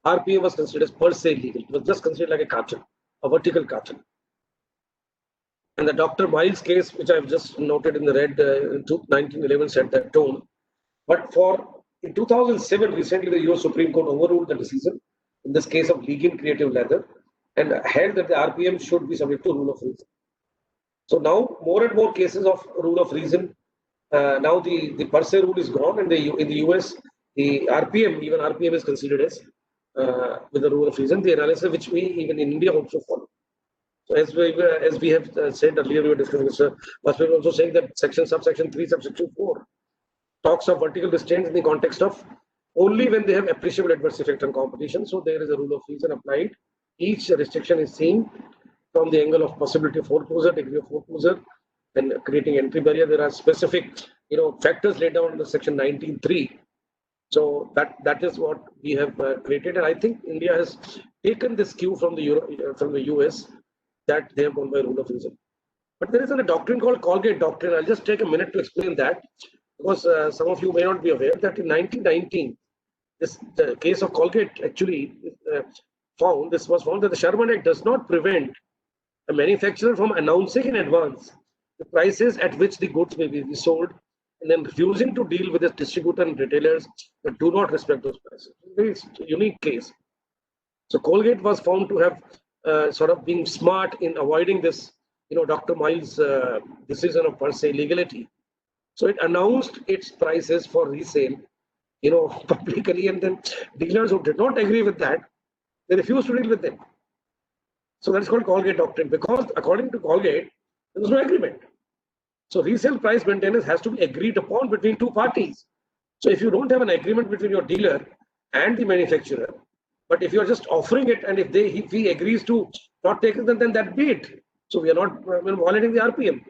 RPM was considered as per se legal. It was just considered like a cartel, a vertical cartel. And the Dr. Miles case, which I've just noted in the red, in 1911 set that tone. But in 2007, recently the US Supreme Court overruled the decision in this case of Legion Creative Leather and held that the RPM should be subject to rule of reason. So now more and more cases of rule of reason. Now the per se rule is gone, and in the US, the even RPM is considered as with the rule of reason, the analysis which we even in India also follow. So as we have said earlier, we were discussing, Mr. Vaswani also saying that subsection 3, subsection 4 talks of vertical restraints in the context of only when they have appreciable adverse effect on competition. So there is a rule of reason applied. Each restriction is seen from the angle of possibility of foreclosure, degree of foreclosure, and creating entry barrier. There are specific factors laid down in the section 19.3. So that is what we have created, and I think India has taken this cue from the US that they have gone by rule of reason. But there is a doctrine called Colgate doctrine. I'll just take a minute to explain that, because some of you may not be aware that in 1919, the case of Colgate actually was found that the Sherman Act does not prevent a manufacturer from announcing in advance the prices at which the goods may be sold, and then refusing to deal with the distributor and retailers that do not respect those prices. Very unique case. So Colgate was found to have sort of being smart in avoiding this, Dr. Miles' decision of per se legality. So it announced its prices for resale, publicly, and then dealers who did not agree with that, they refused to deal with them. So that's called Colgate doctrine, because according to Colgate, there was no agreement. So resale price maintenance has to be agreed upon between two parties. So if you don't have an agreement between your dealer and the manufacturer, but if you're just offering it, and if he agrees to not take it, then that be it. So we are not violating the RPM.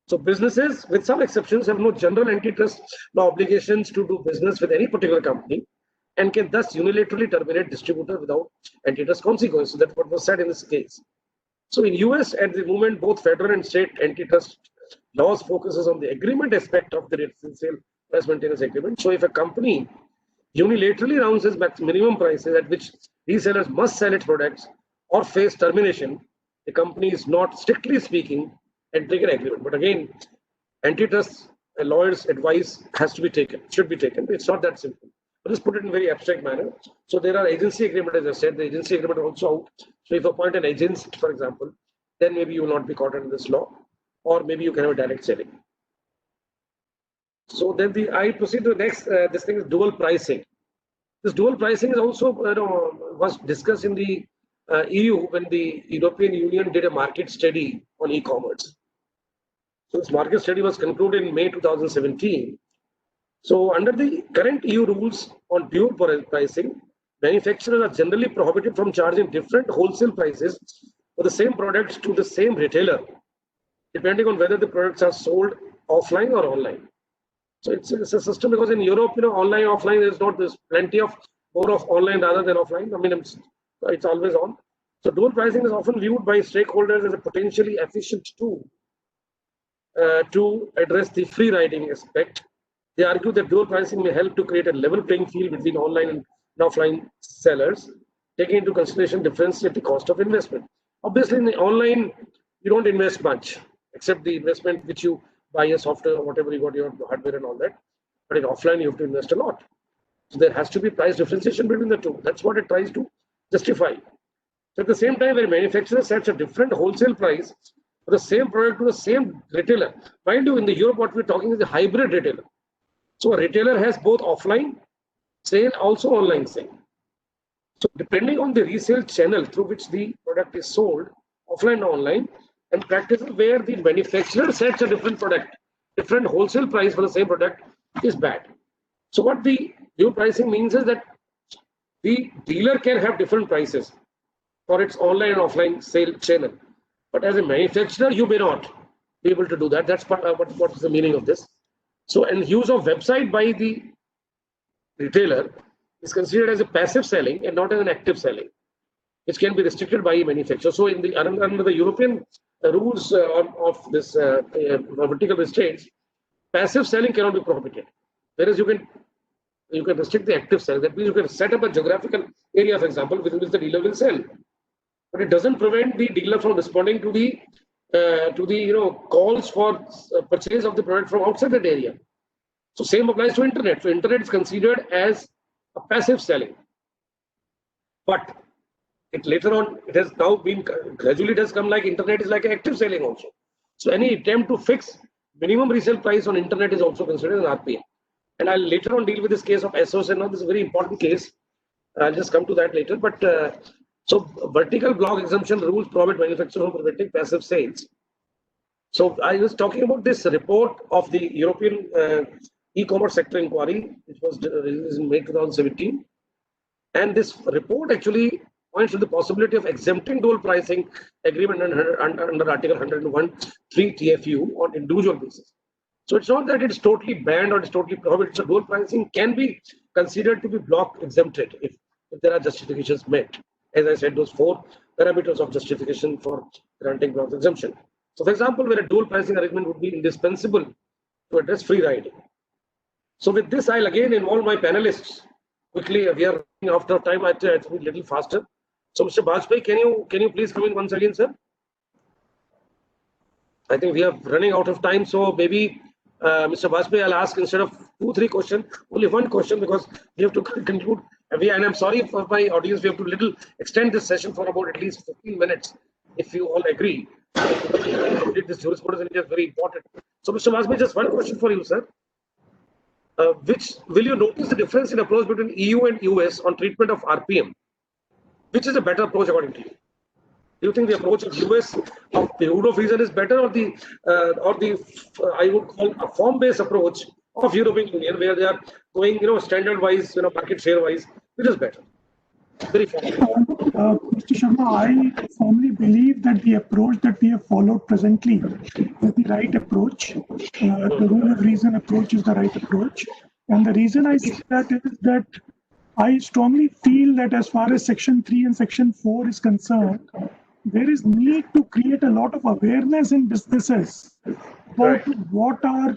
So businesses, with some exceptions, have no general antitrust law obligations to do business with any particular company, and can thus unilaterally terminate distributor without antitrust consequences. That's what was said in this case. So in US, at the moment, both federal and state antitrust laws focuses on the agreement aspect of the resale price maintenance agreement. So if a company unilaterally announces minimum prices at which resellers must sell its products or face termination, the company is not, strictly speaking, entering an agreement. But again, antitrust lawyers' advice should be taken. It's not that simple. But just put it in a very abstract manner. So there are agency agreement, as I said, the agency agreement also out. So if you appoint an agent, for example, then maybe you will not be caught under this law, or maybe you can have a direct selling. So then I proceed to the next. This thing is dual pricing. This dual pricing is also was discussed in the EU when the European Union did a market study on e-commerce. So this market study was concluded in May 2017. So under the current EU rules on dual pricing, manufacturers are generally prohibited from charging different wholesale prices for the same products to the same retailer, depending on whether the products are sold offline or online. So it's a system, because in Europe, online, offline, there's plenty of more of online rather than offline. I mean, it's always on. So dual pricing is often viewed by stakeholders as a potentially efficient tool to address the free riding aspect. They argue that dual pricing may help to create a level playing field between online and offline sellers, taking into consideration difference at the cost of investment. Obviously, in the online, you don't invest much, except the investment which you buy a software, whatever you got your hardware and all that. But in offline, you have to invest a lot. So there has to be price differentiation between the two. That's what it tries to justify. So at the same time, when a manufacturer sets a different wholesale price for the same product to the same retailer, mind you, in the Europe, what we're talking is a hybrid retailer. So a retailer has both offline sale, also online sale. So depending on the resale channel through which the product is sold, offline or online, and practices where the manufacturer sets a different product, different wholesale price for the same product is bad. So what the new pricing means is that the dealer can have different prices for its online and offline sale channel. But as a manufacturer, you may not be able to do that. That's what is the meaning of this. So, and use of website by the retailer is considered as a passive selling and not as an active selling, which can be restricted by a manufacturer. So, in the under the European rules of this vertical restraints, passive selling cannot be prohibited. Whereas you can restrict the active selling. That means you can set up a geographical area, for example, within which the dealer will sell. But it doesn't prevent the dealer from responding to the calls for purchase of the product from outside that area. So same applies to internet. So internet is considered as a passive selling, but later on it has now been gradually it has come like internet is like active selling also. So any attempt to fix minimum resale price on internet is also considered an RPM. And I'll later on deal with this case of SOS, and now this is a very important case. I'll just come to that later. But so vertical block exemption rules prohibit manufacturers from preventing passive sales. So I was talking about this report of the European e-commerce sector inquiry, which was released in May 2017. And this report actually points to the possibility of exempting dual pricing agreement under Article 101(3) TFU on individual basis. So it's not that it's totally banned or it's totally prohibited. So dual pricing can be considered to be block exempted if there are justifications met. As I said, those 4 parameters of justification for granting block exemption. So for example, where a dual pricing arrangement would be indispensable to address free riding. So with this, I'll again involve my panelists quickly. We are running out of time. I have to be a little faster. So Mr. Bajpai, can you please come in once again, sir? I think we are running out of time. So maybe Mr. Bajpai, I'll ask instead of 2-3 questions, only one question because we have to conclude. And I'm sorry for my audience, we have to extend this session for about at least 15 minutes, if you all agree. This jurisprudence is very important. So Mr. Bajpai, just one question for you, sir. Will you notice the difference in approach between EU and US on treatment of RPM? Which is a better approach according to you? Do you think the approach of US of the hood of reason is better, or the I would call a form-based approach of European Union, where they are going standard-wise, market share-wise, which is better? Very Mr. Sharma, I firmly believe that the approach that we have followed presently is the right approach. The rule of reason approach is the right approach. And the reason I say that is that I strongly feel that as far as Section 3 and Section 4 is concerned, there is need to create a lot of awareness in businesses about what are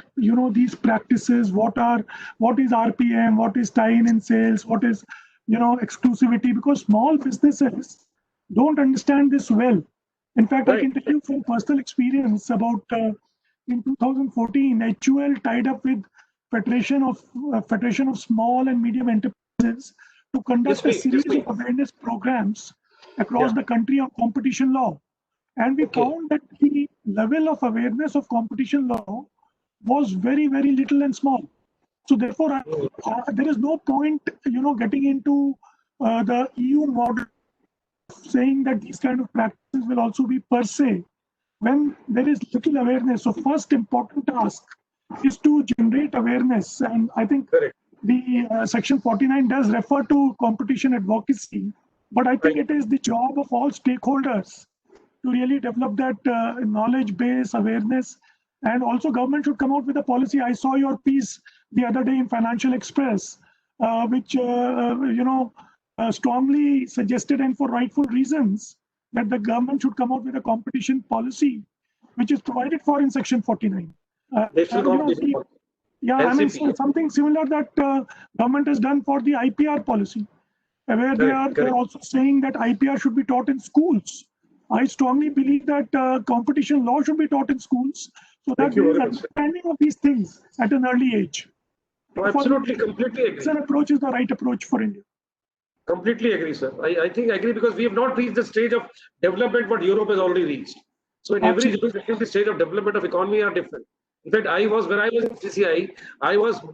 these practices, what is RPM, what is tie-in in sales, what is exclusivity, because small businesses don't understand this well. In fact, I can tell you from personal experience about in 2014, HUL tied up with Federation of Small and Medium Enterprises to conduct a series of awareness programs across the country on competition law. And we found that the level of awareness of competition law was very, very little and small. So therefore, there is no point, getting into the EU model, saying that these kind of practices will also be per se, when there is little awareness. So first important task is to generate awareness. And I think the Section 49 does refer to competition advocacy, but I think it is the job of all stakeholders to really develop that knowledge base, awareness. And also government should come out with a policy. I saw your piece the other day in Financial Express, which strongly suggested, and for rightful reasons, that the government should come out with a competition policy, which is provided for in Section 49. Something similar that government has done for the IPR policy, where they are also saying that IPR should be taught in schools I strongly believe that competition law should be taught in schools so that Thank you there is very much, sir. understanding of these things at an early age. No, absolutely, completely This agree. approach is the right approach for India. Completely agree, sir. I think I agree because we have not reached the stage of development what Europe has already reached. So in every Absolutely. jurisdiction, the stage of development of economy are different. In fact, when I was in CCI,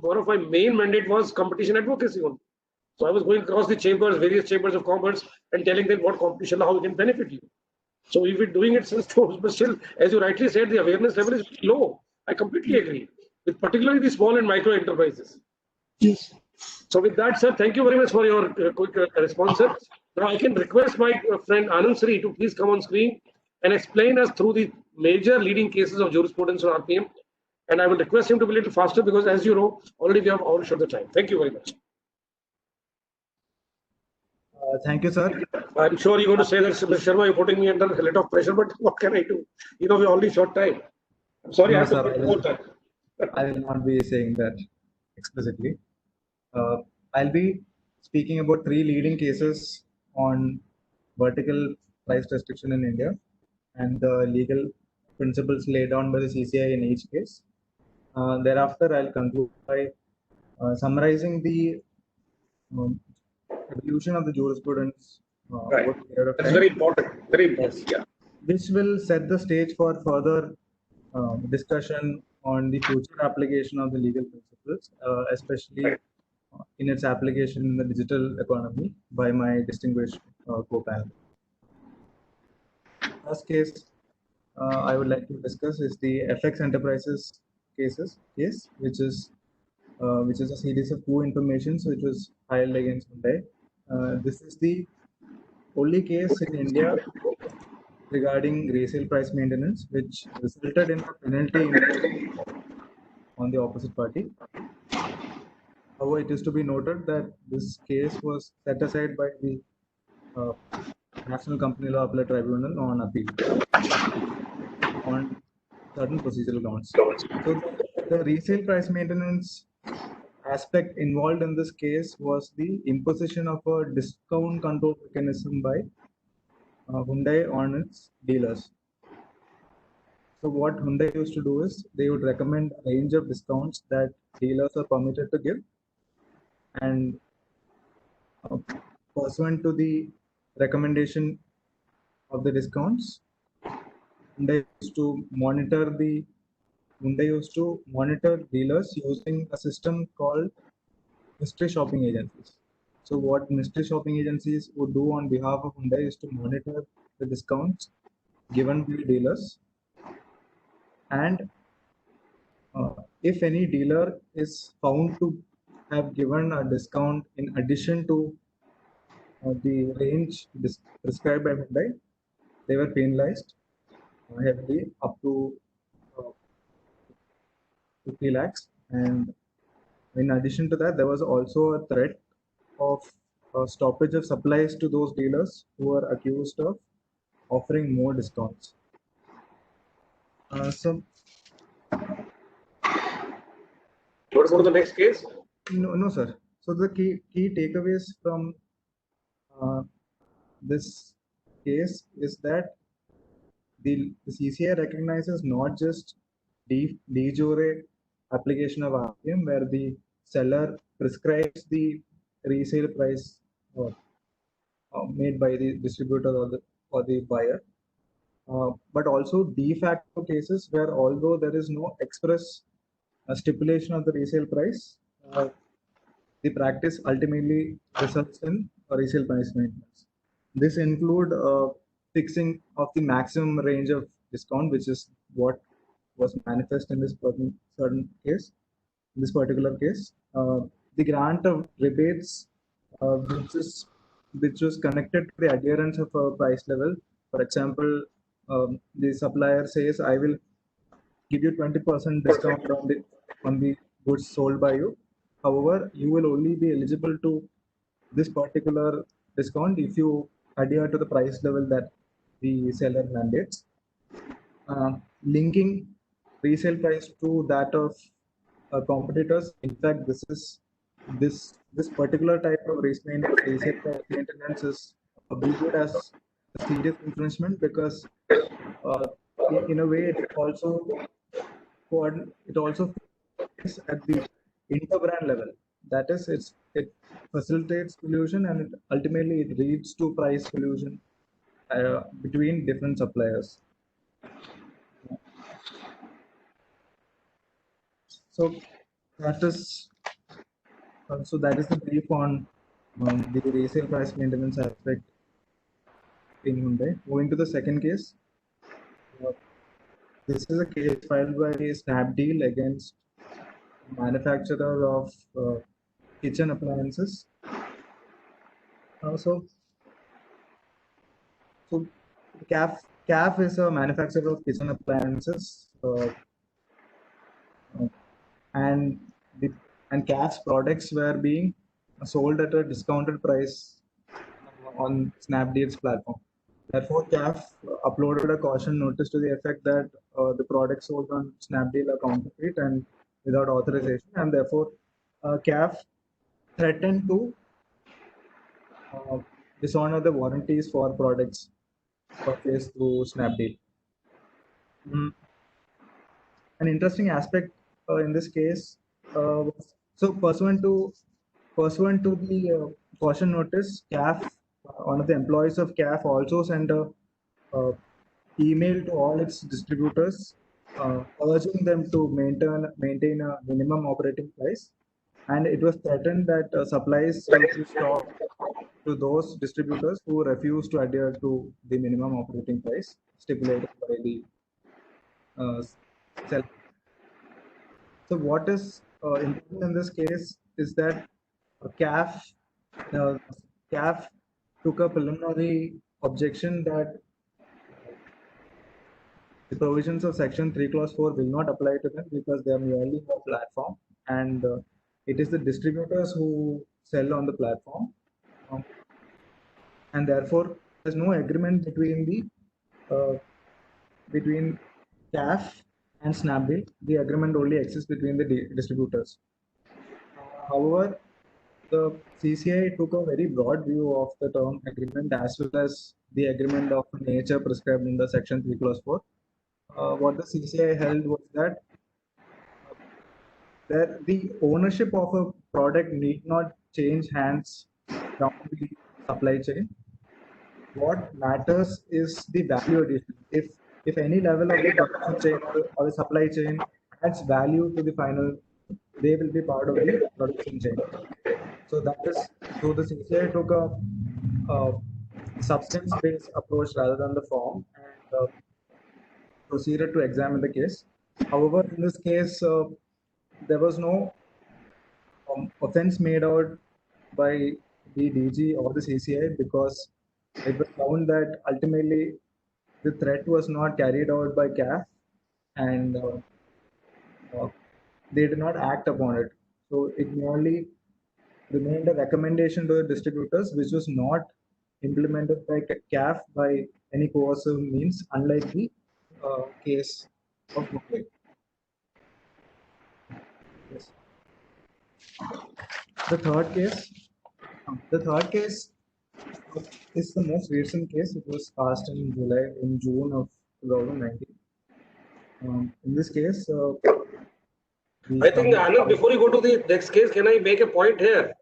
one of my main mandate was competition advocacy only. So I was going across the chambers, various chambers of commerce, and telling them what competition, how it can benefit you. So we've been doing it since those, but still, as you rightly said, the awareness level is low. I completely agree, with particularly the small and micro enterprises. Yes. So with that, sir, thank you very much for your quick response, sir. Now I can request my friend Anand Sri to please come on screen and explain us through the major leading cases of jurisprudence on RPM. And I will request him to be a little faster because, as you know, already we have overshot the time. Thank you very much. Thank you, sir. I'm sure you're going to say that, Mr. Sharma, you're putting me under a lot of pressure, but what can I do? You know, we're only short time. I'm sorry, No, I have sir, to give more time. I will not be saying that explicitly. I'll be speaking about three leading cases on vertical price restriction in India and the legal principles laid down by the CCI in each case. Thereafter, I'll conclude by summarizing the um, evolution of the jurisprudence Right. over a period of That's time, very important. Very important. Yes. Yeah. which will set the stage for further discussion on the future application of the legal principles, especially Right. in its application in the digital economy by my distinguished co-panel. First case I would like to discuss is the FX Enterprises case, which is a series of coup informations which was filed against Hyundai. This is the only case in India regarding resale price maintenance, which resulted in a penalty imposed on the opposite party. However, it is to be noted that this case was set aside by the uh, National Company Law Appellate Tribunal on appeal on certain procedural grounds. So, the resale price maintenance aspect involved in this case was the imposition of a discount control mechanism by Hyundai on its dealers. So what Hyundai used to do is they would recommend a range of discounts that dealers are permitted to give, and pursuant to the recommendation of the discounts, Hyundai used to monitor dealers using a system called mystery shopping agencies. So what mystery shopping agencies would do on behalf of Hyundai is to monitor the discounts given by dealers, and if any dealer is found to have given a discount in addition to the range prescribed by Hyundai, they were penalized heavily up to 50 lakhs. And in addition to that, there was also a threat of stoppage of supplies to those dealers who were accused of offering more discounts. So You want to go to the next case? no, sir. So the key takeaways from this case is that the CCI recognizes not just de jure application of RPM, where the seller prescribes the resale price made by the distributor or the buyer, but also de facto cases where, although there is no express stipulation of the resale price, the practice ultimately results in a resale price maintenance. This include fixing of the maximum range of discount, which is what was manifest in this certain case. In this particular case, the grant of rebates, which was connected to the adherence of a price level. For example, the supplier says, "I will give you 20% discount on the goods sold by you. However, you will only be eligible to this particular discount if you adhere to the price level that the seller mandates." Linking resale price to that of competitors. In fact, this particular type of resale price maintenance is viewed as serious infringement because in a way it also fits at the interbrand level. That is, it facilitates collusion and ultimately it leads to price collusion between different suppliers. So that is the brief on the resale price maintenance aspect in Hyundai. Moving to the second case. This is a case filed by Snapdeal against manufacturer of kitchen appliances. So CAF is a manufacturer of kitchen appliances, and CAF's products were being sold at a discounted price on Snapdeal's platform. Therefore, CAF uploaded a caution notice to the effect that the products sold on Snapdeal are counterfeit and without authorization, and therefore CAF threatened to dishonor the warranties for products purchased through Snapdeal. An interesting aspect in this case, so pursuant to the caution notice, CAF, one of the employees of CAF, also sent a email to all its distributors, urging them to maintain a minimum operating price, and it was threatened that supplies will be stopped to those distributors who refuse to adhere to the minimum operating price stipulated by the seller. So what is important in this case is that CAF took a preliminary objection that the provisions of Section 3 Clause 4 will not apply to them because they are merely a platform, and it is the distributors who sell on the platform, and therefore there's no agreement between CAF and Snapdeal. The agreement only exists between the distributors. However, the CCI took a very broad view of the term agreement as well as the agreement of nature prescribed in the Section 3 Clause 4. What the CCI held was that the ownership of a product need not change hands down the supply chain. What matters is the value addition. If any level of the production chain or the supply chain adds value to the final, they will be part of the production chain. So the CCI took a substance-based approach rather than the form, and proceeded to examine the case. However, in this case, there was no offense made out by the DG or the CCI because it was found that ultimately the threat was not carried out by CAF, and they did not act upon it. So it merely remained a recommendation to the distributors, which was not implemented by CAF by any coercive means, unlike the case of Mumbai. Yes. The third case is the most recent case. It was passed in June of 2019. In this case, I think, Anand, before you go to the next case, can I make a point here?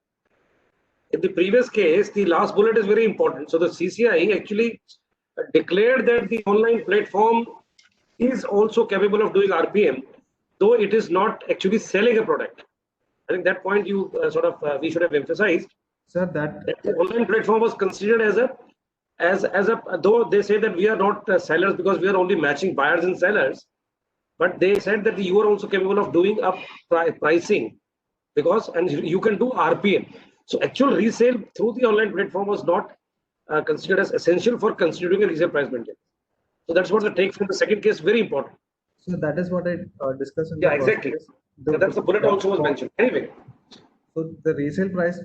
In the previous case, the last bullet is very important. So the CCI actually declared that the online platform is also capable of doing RPM, though it is not actually selling a product. I think that point you we should have emphasized. Sir, that the online platform was considered as a though they say that we are not sellers because we are only matching buyers and sellers, but they said that you are also capable of doing up pricing and you can do RPM. So actual resale through the online platform was not considered as essential for considering a resale price maintenance. So that's what the take from the second case, very important. So that is what I discussed in the exactly. That's the bullet also was mentioned. Anyway. So the resale price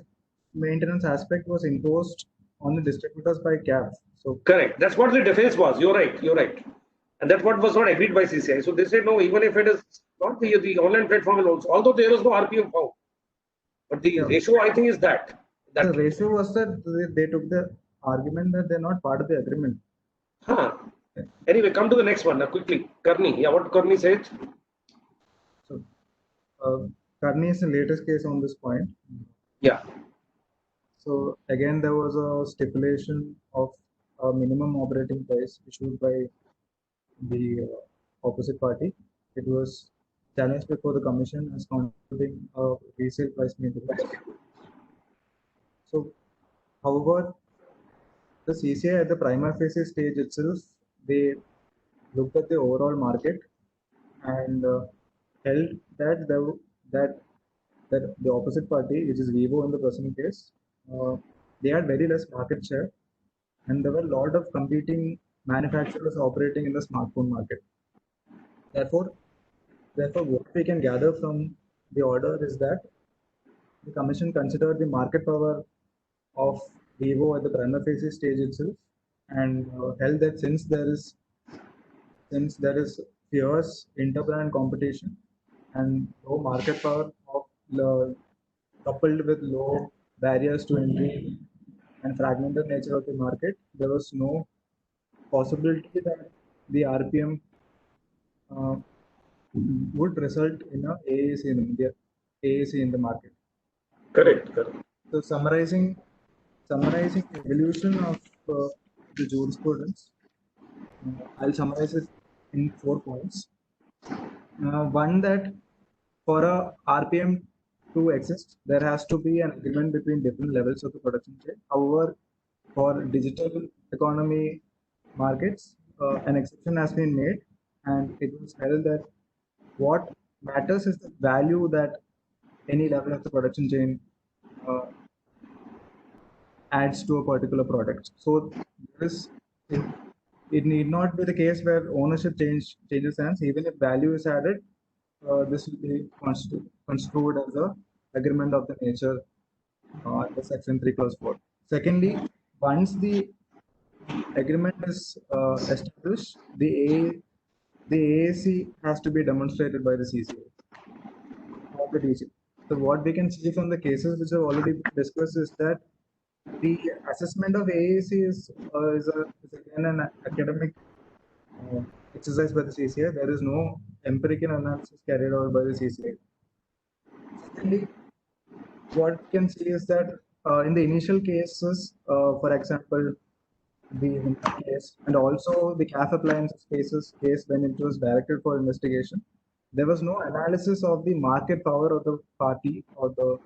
maintenance aspect was imposed on the distributors by CAF. So correct. That's what the defense was. You're right. And that's what was not agreed by CCI. So they said no, even if it is not the online platform will also, although there was no RPM found. But the ratio, I think, is that. The ratio was that they took the argument that they're not part of the agreement. Huh. Anyway, come to the next one now quickly. Karni. Yeah, what Karni said? So, Karni is the latest case on this point. Yeah. So again, there was a stipulation of a minimum operating price issued by the opposite party. It was challenged before the commission as constituting a resale price maintenance. So, however, the CCI at the prima facie stage itself, they looked at the overall market and held that that the opposite party, which is Vivo in the present case, they had very less market share, and there were a lot of competing manufacturers operating in the smartphone market. Therefore, what we can gather from the order is that the commission considered the market power of Vivo at the prima facie stage itself, and held that since there is fierce interbrand competition and low market power coupled with low barriers to entry and fragmented nature of the market, there was no possibility that the RPM would result in a AAC in the market. Correct. So summarizing the evolution of the jurisprudence, I'll summarize it in 4 points. One, that for a RPM to exist, there has to be an agreement between different levels of the production chain. However, for digital economy markets, an exception has been made, and it was held that what matters is the value that any level of the production chain adds to a particular product. So it need not be the case where ownership changes hands. Even if value is added, this will be construed as a agreement of the nature under Section 3 Clause 4. Secondly, once the agreement is established, the AAC has to be demonstrated by the CCI or the DC. So what we can see from the cases which have already been discussed is that the assessment of AAC is again an academic exercise by the CCI. There is no empirical analysis carried out by the CCI. Secondly, what we can see is that in the initial cases, for example, the Hyundai case and also the CAF appliances case when it was directed for investigation, there was no analysis of the market power of the party or the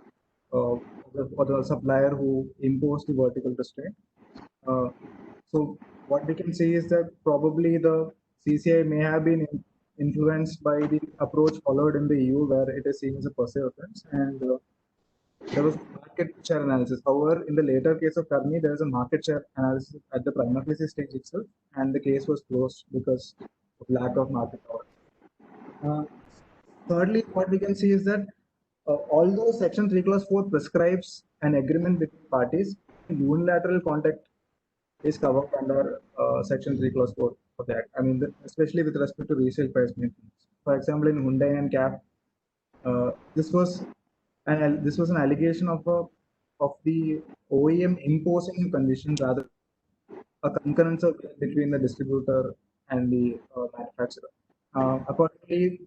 supplier who imposed the vertical restraint. So what we can see is that probably the CCI may have been influenced by the approach followed in the EU, where it is seen as a per se offense, and there was market share analysis. However, in the later case of Karni, there is a market share analysis at the prima facie stage itself, and the case was closed because of lack of market power. Thirdly, what we can see is that although Section 3 Clause 4 prescribes an agreement between parties, unilateral contact is covered under Section 3 Clause 4 of the Act. I mean, especially with respect to resale price maintenance. For example, in Hyundai and CAF, this was an allegation of the OEM imposing conditions rather a concurrence between the distributor and the manufacturer. Accordingly,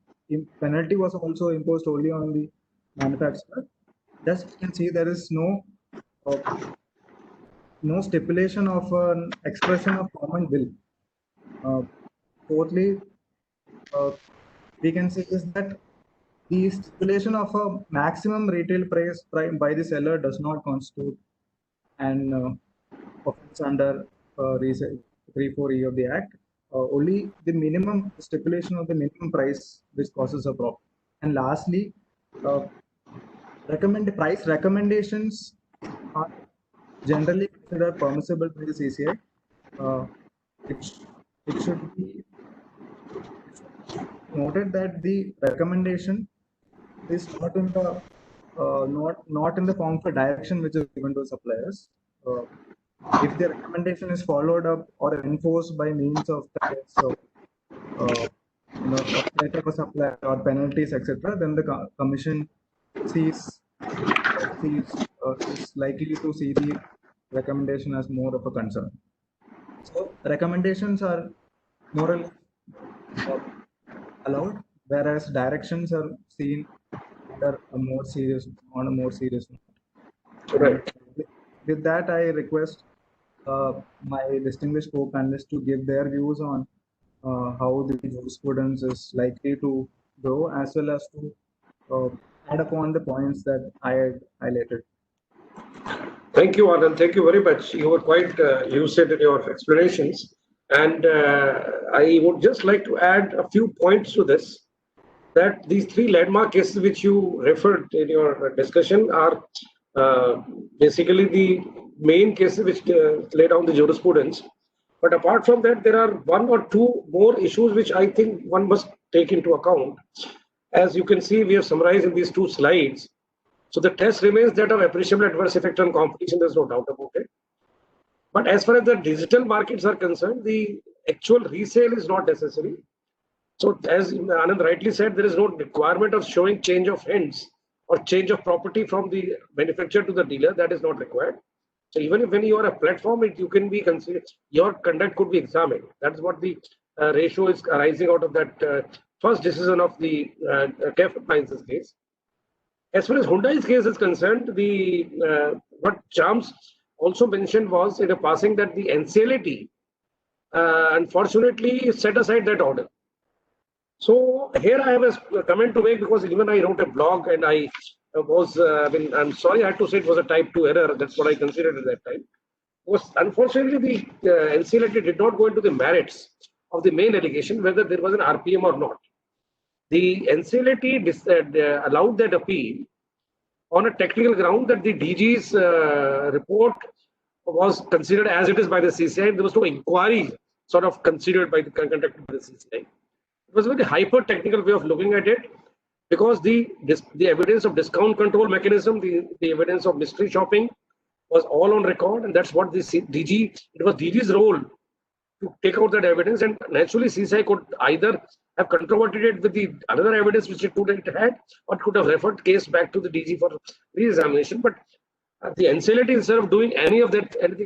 penalty was also imposed only on the manufacturer. Thus, you can see there is no stipulation of an expression of common will. Fourthly, we can say is that the stipulation of a maximum retail price by the seller does not constitute an offense under resale 3(4)(e) of the Act. Only the minimum stipulation of the minimum price which causes a problem. And lastly, price recommendations are generally considered permissible by the CCI. It should be noted that the recommendation is not in the form of a direction which is given to suppliers. If the recommendation is followed up or enforced by means of letter of supplier or penalties, etc., then the commission is likely to see the recommendation as more of a concern. So recommendations are more or less allowed, whereas directions are seen under a more serious note. Right. And with that, I request my distinguished co-panelists to give their views on how the jurisprudence is likely to grow, as well as to add upon the points that I had highlighted. Thank you, Anand. Thank you very much. You were quite lucid in your explanations. And I would just like to add a few points to this, that these three landmark cases which you referred in your discussion are basically the main cases which lay down the jurisprudence. But apart from that, there are one or two more issues which I think one must take into account. As you can see, we have summarized in these two slides. So the test remains that of appreciable adverse effect on competition, there's no doubt about it. But as far as the digital markets are concerned, the actual resale is not necessary. So as Anand rightly said, there is no requirement of showing change of hands or change of property from the manufacturer to the dealer. That is not required. So even if when you are a platform, you can be considered, your conduct could be examined. That's what the ratio is arising out of that first decision of the KEF Appliances case. As far as Hyundai's case is concerned, what Charms also mentioned was in a passing that the NCLAT unfortunately set aside that order. So here I have a comment to make, because even I wrote a blog and I was, I'm sorry I had to say it was a type 2 error. That's what I considered at that time. Unfortunately, the NCLAT did not go into the merits of the main allegation, whether there was an RPM or not. The NCLAT allowed that appeal on a technical ground that the DG's report was considered as it is by the CCI. There was no inquiry sort of considered by conducted by the CCI. It was a very hyper technical way of looking at it, because the evidence of discount control mechanism, the evidence of mystery shopping was all on record, and that's what the DG, it was DG's role to take out that evidence, and naturally CCI could either have controverted it with the another evidence which it had, or could have referred case back to the DG for re-examination. But the NCLAT, instead of doing anything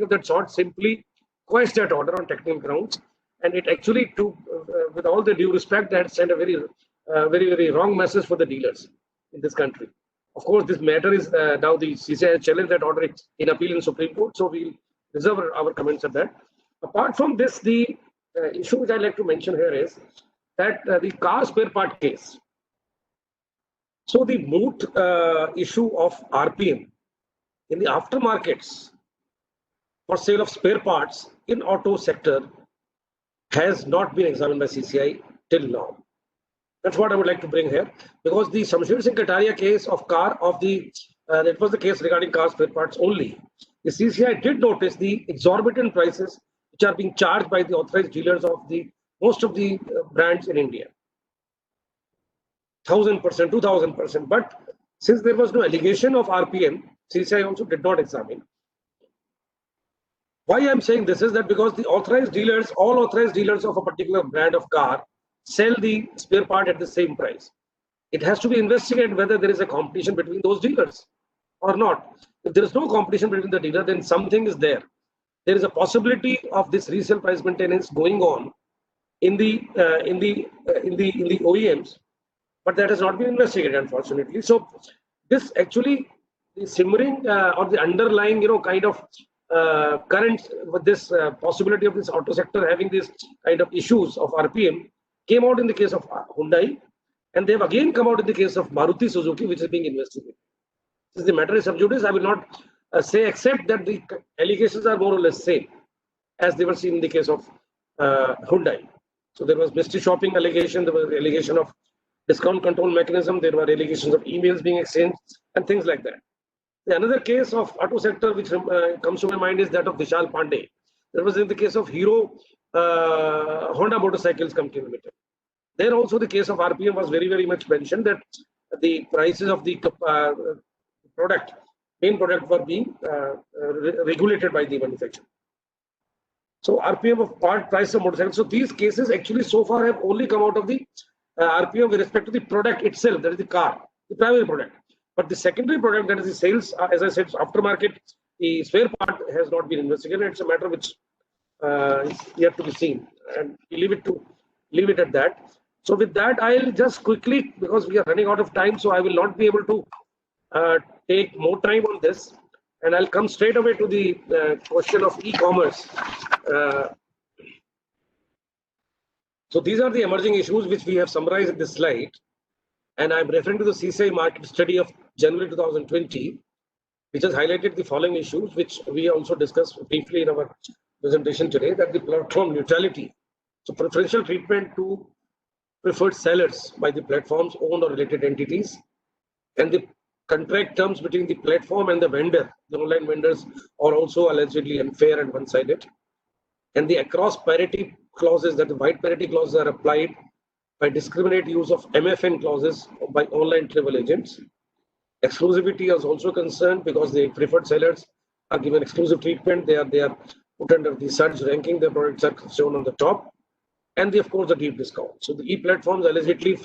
of that sort, simply quashed that order on technical grounds, and it actually, with all the due respect, had sent a very, very wrong message for the dealers in this country. Of course, this matter is now the CCI has challenged that order in appeal in Supreme Court, so we'll reserve our comments on that. Apart from this, the issue which I'd like to mention here is that the car spare part case. So the moot issue of RPM in the aftermarkets for sale of spare parts in auto sector has not been examined by CCI till now. That's what I would like to bring here, because the Shamsher Singh Kataria case of that was the case regarding car spare parts only. The CCI did notice the exorbitant prices which are being charged by the authorized dealers of most of the brands in India. 1000%, 2000%. But since there was no allegation of RPM, CCI also did not examine. Why I'm saying this is that because all authorized dealers of a particular brand of car sell the spare part at the same price. It has to be investigated whether there is a competition between those dealers or not. If there is no competition between the dealer, then something is there. There is a possibility of this resale price maintenance going on in the OEMs, but that has not been investigated, unfortunately. So this actually, the simmering or the underlying, kind of current with this possibility of this auto sector having this kind of issues of RPM came out in the case of Hyundai, and they have again come out in the case of Maruti Suzuki, which is being investigated. Since the matter is sub judice, I will not say, except that the allegations are more or less same as they were seen in the case of Hyundai. So there was mystery shopping allegation, there was allegation of discount control mechanism, there were allegations of emails being exchanged and things like that. Another case of auto sector which comes to my mind is that of Vishal Pandey. That was in the case of Hero Honda Motorcycles Company Limited. There also the case of RPM was very, very much mentioned, that the prices of the main product were being regulated by the manufacturer. So RPM of price of motorcycles. So these cases actually so far have only come out of the RPM with respect to the product itself, that is the car, the primary product. But the secondary product, that is the sales, as I said, aftermarket, The spare part has not been investigated. It's a matter which is yet to be seen, and we leave it at that. So with that, I'll just quickly, because we are running out of time, so I will not be able to take more time on this, and I'll come straight away to the question of e-commerce. So these are the emerging issues which we have summarized in this slide, and I'm referring to the CCI market study of January 2020, which has highlighted the following issues, which we also discussed briefly in our presentation today, that the platform neutrality, so preferential treatment to preferred sellers by the platform's owned or related entities, and the contract terms between the platform and the vendor, the online vendors, are also allegedly unfair and one-sided, and the across parity clauses, that the wide parity clauses are applied by discriminate use of MFN clauses by online travel agents. Exclusivity is also concerned because the preferred sellers are given exclusive treatment. They are put under the surge ranking. Their products are shown on the top, and of course the deep discount. So the e-platforms allegedly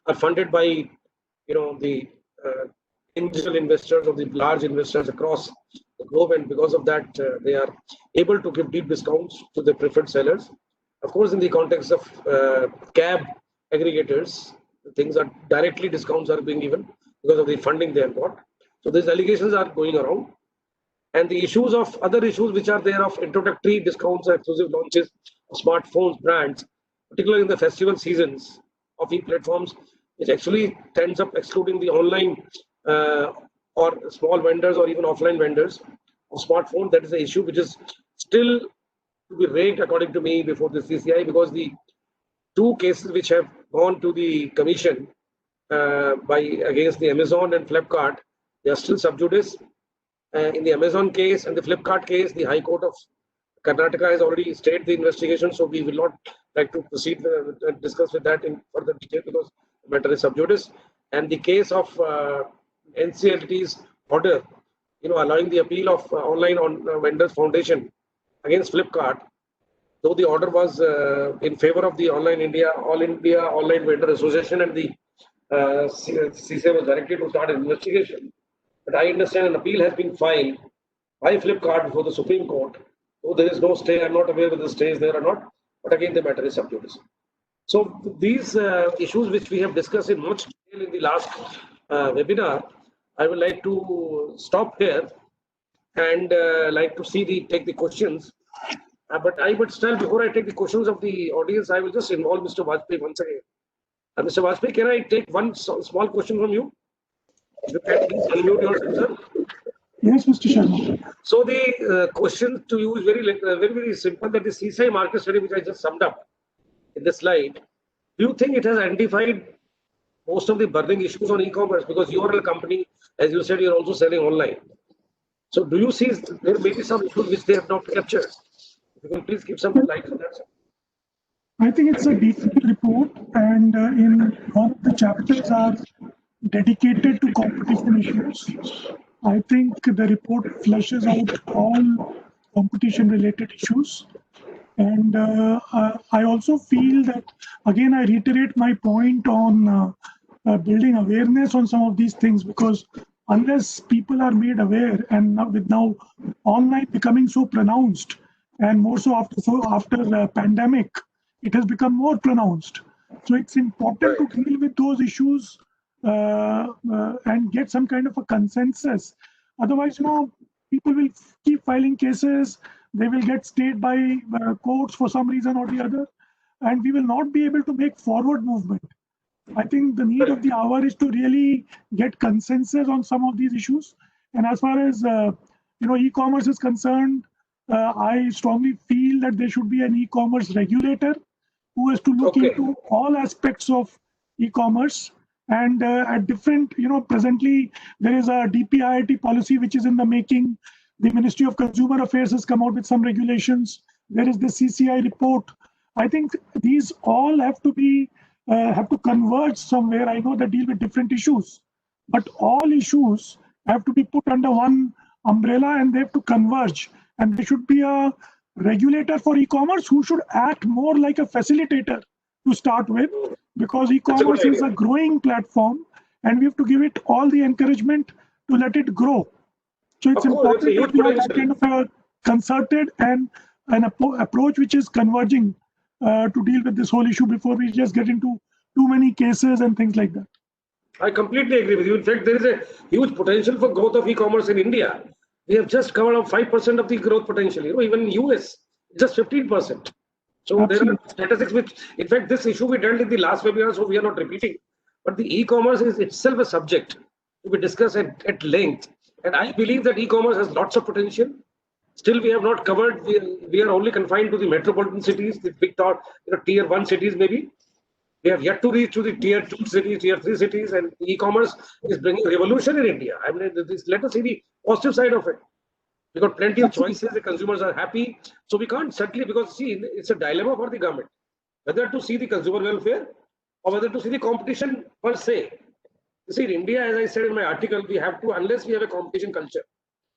are funded by the individual investors or the large investors across the globe, and because of that they are able to give deep discounts to the preferred sellers. Of course, in the context of cab aggregators, things are directly discounts are being given because of the funding they have got. So these allegations are going around, and the issues of other issues which are there of introductory discounts and exclusive launches of smartphones brands, particularly in the festival seasons of e-platforms, which actually tends up excluding the online or small vendors or even offline vendors of smartphone. That is the issue which is still to be ranked, according to me, before the CCI, because the two cases which have gone to the commission against the Amazon and Flipkart, they are still sub judice. In the Amazon case and the Flipkart case, the High Court of Karnataka has already stayed the investigation, so we will not like to proceed and discuss with that in further detail because the matter is sub judice. And the case of NCLT's order, allowing the appeal of Online Vendors Foundation against Flipkart, though the order was in favor of the All India Online Vendor Association, and the CCI was directed to start an investigation. But I understand an appeal has been filed by Flipkart before the Supreme Court. Though there is no stay, I'm not aware whether the stay is there or not. But again, the matter is sub judice. So these issues which we have discussed in much detail in the last webinar, I would like to stop here and like to take the questions. But I would still, before I take the questions of the audience, I will just involve Mr. Vajpayee once again. Mr. Vajpayee, can I take one small question from you? You can please unmute yourself, sir. Yes, Mr. Sharma. So the question to you is very simple. That the CCI market study, which I just summed up in the slide, do you think it has identified most of the burning issues on e-commerce? Because you are a company, as you said, you're also selling online. So do you see there may be some issues which they have not captured? If you can please give some light on that, sir. I think it's a detailed report, and in one of the chapters are dedicated to competition issues. I think the report fleshes out all competition-related issues. And I also feel that, again, I reiterate my point on building awareness on some of these things, because unless people are made aware, and now online becoming so pronounced, and more so after the pandemic, it has become more pronounced. So it's important to deal with those issues and get some kind of a consensus. Otherwise, people will keep filing cases. They will get stayed by courts for some reason or the other, and we will not be able to make forward movement. I think the need of the hour is to really get consensus on some of these issues. And as far as e-commerce is concerned, I strongly feel that there should be an e-commerce regulator who has to look into all aspects of e-commerce. And at different, presently there is a DPIIT policy which is in the making. The Ministry of Consumer Affairs has come out with some regulations. There is the CCI report. I think these all have to converge somewhere. I know they deal with different issues, but all issues have to be put under one umbrella and they have to converge. And there should be a regulator for e-commerce who should act more like a facilitator to start with, because e-commerce is a growing platform and we have to give it all the encouragement to let it grow. So it's Of course, it's a important huge that we have that potential. kind of a concerted and an approach which is converging to deal with this whole issue before we just get into too many cases and things like that. I completely agree with you. In fact, there is a huge potential for growth of e-commerce in India. We have just covered up 5% of the growth potential. Even US, just 15%. So there are statistics which, in fact, this issue we dealt in the last webinar, so we are not repeating. But the e-commerce is itself a subject to be discussed at length. And I believe that e-commerce has lots of potential. Still, we have not covered. We are only confined to the metropolitan cities, the big tier 1 cities maybe. We have yet to reach to the tier 2 cities, tier 3 cities, and e-commerce is bringing revolution in India. I mean, let us see the positive side of it. We got plenty of choices. The consumers are happy. So we can't certainly, because see, it's a dilemma for the government, whether to see the consumer welfare or whether to see the competition per se. You see, in India, as I said in my article, we have to, unless we have a competition culture,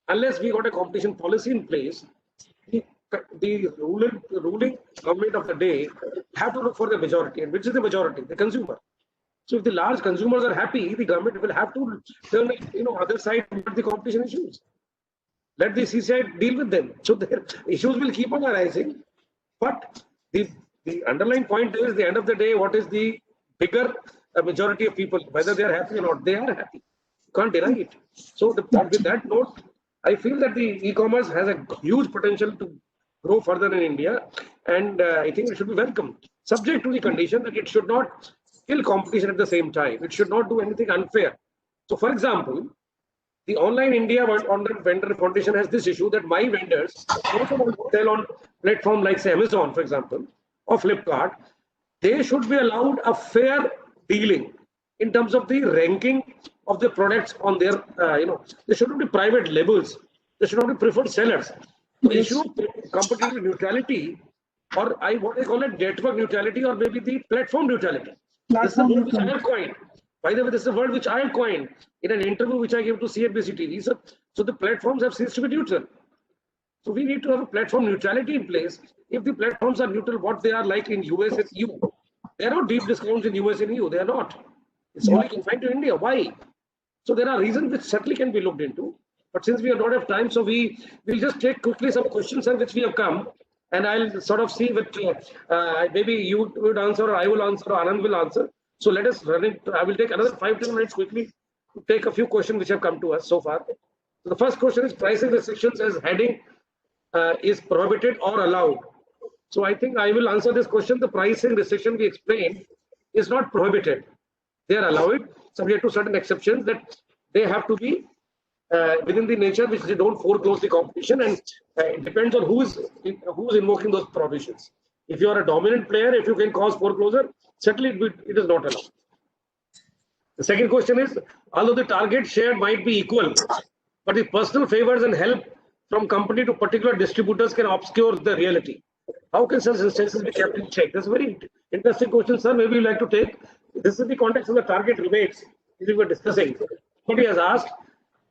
unless we got a competition policy in place, the ruling government of the day have to look for the majority. And which is the majority? The consumer. So if the large consumers are happy, the government will have to turn, other side the competition issues. Let the CCI deal with them. So the issues will keep on arising. But the underlying point is, the end of the day, what is the bigger majority of people, whether they are happy or not, they are happy. You can't deny it. So with that note, I feel that the e-commerce has a huge potential to grow further in India, and I think it should be welcomed, subject to the condition that it should not kill competition at the same time. It should not do anything unfair. So, for example, the Online India Online Vendor Foundation has this issue that my vendors also want to sell on platform like, say, Amazon, for example, or Flipkart. They should be allowed a fair dealing in terms of the ranking of the products on their, there shouldn't be private labels. There should not be preferred sellers. The issue of competitive neutrality, or what I call it, network neutrality, or maybe the platform neutrality. This is a word which I have coined. By the way, this is a word which I have coined in an interview which I gave to CNBC TV. So the platforms have ceased to be neutral. So we need to have a platform neutrality in place. If the platforms are neutral, what they are like in US and EU. There are no deep discounts in US and EU. They are not. It's only confined to India. Why? So there are reasons which certainly can be looked into. But since we do not have time, so we'll just take quickly some questions which we have come, and I'll sort of see what maybe you would answer, or I will answer, or Anand will answer. So let us run it. I will take another 5-10 minutes quickly to take a few questions which have come to us so far. So the first question is, pricing restrictions as heading is prohibited or allowed? So I think I will answer this question. The pricing restriction we explained is not prohibited. They are allowed, subject to certain exceptions, that they have to be within the nature which they don't foreclose the competition, and it depends on who's invoking those provisions. If you are a dominant player, if you can cause foreclosure, certainly it is not allowed. The second question is, although the target share might be equal, but the personal favors and help from company to particular distributors can obscure the reality. How can such instances be kept in check? That's a very interesting question, sir. Maybe you'd like to take. This is the context of the target rebates we were discussing. But he has asked,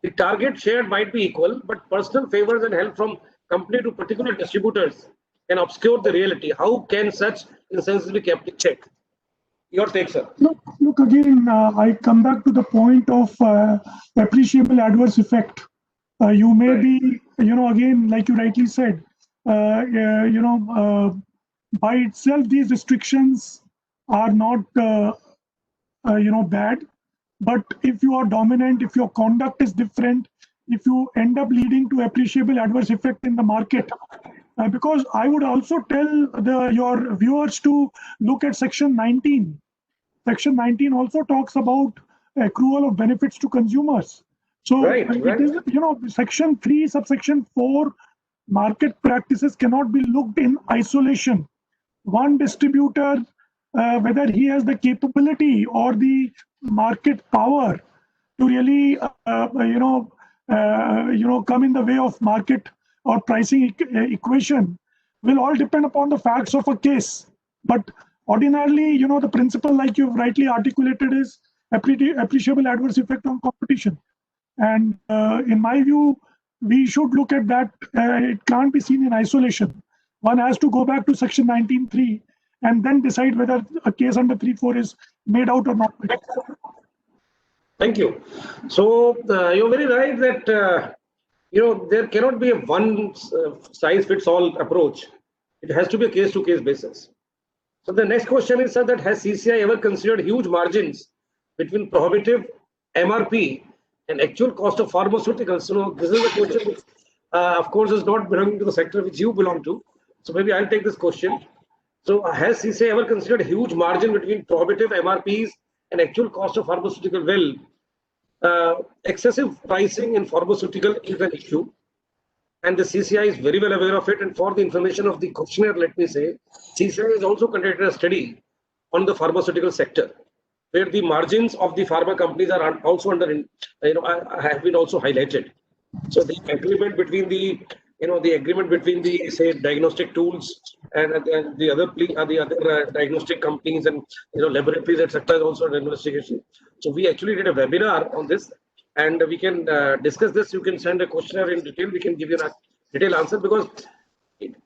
the target share might be equal, but personal favors and help from company to particular distributors can obscure the reality. How can such instances be kept in check? Your take, sir. Look again, I come back to the point of appreciable adverse effect. You may be, again, like you rightly said, by itself, these restrictions are not, bad. But if you are dominant, if your conduct is different, if you end up leading to appreciable adverse effect in the market, because I would also tell your viewers to look at Section 19. Section 19 also talks about accrual of benefits to consumers. So it is, Section 3, subsection 4, market practices cannot be looked in isolation. One distributor, whether he has the capability or the market power to really, come in the way of market or pricing equation, will all depend upon the facts of a case. But ordinarily, the principle, like you've rightly articulated, is appreciable adverse effect on competition. And in my view, we should look at that. It can't be seen in isolation. One has to go back to Section 19(3) and then decide whether a case under 3(4) is made out or not. Thank you. So you're very right that there cannot be a one size fits all approach. It has to be a case-to-case basis. So the next question is, sir, that has CCI ever considered huge margins between prohibitive MRP and actual cost of pharmaceuticals? So this is a question which, of course, is not belonging to the sector which you belong to. So maybe I'll take this question. So has CCI ever considered a huge margin between prohibitive MRPs and actual cost of pharmaceutical? Well, excessive pricing in pharmaceutical is an issue, and the CCI is very well aware of it. And for the information of the questionnaire, let me say, CCI has also conducted a study on the pharmaceutical sector, where the margins of the pharma companies are also have been also highlighted. So the agreement between the say diagnostic tools and the other diagnostic companies and laboratories, etc., is also an investigation. So we actually did a webinar on this, and we can discuss this. You can send a questionnaire in detail. We can give you a detailed answer, because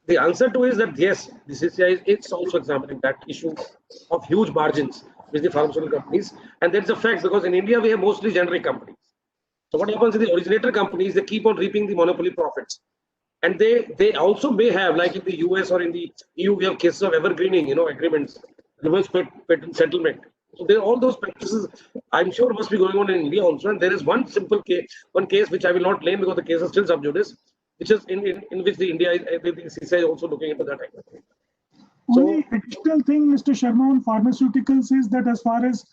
the answer to is that yes, the CCI is also examining that issue of huge margins with the pharmaceutical companies, and that's a fact, because in India we have mostly generic companies. So what happens in the originator companies, they keep on reaping the monopoly profits, and they also may have, like in the US or in the EU, we have cases of evergreening, agreements, reverse patent settlement. So there, all those practices, I'm sure, must be going on in India also. And there is one simple case, which I will not name because the case is still sub judice, which is in which the CCI is also looking into that. Only additional thing, Mr. Sharma, on pharmaceuticals is that as far as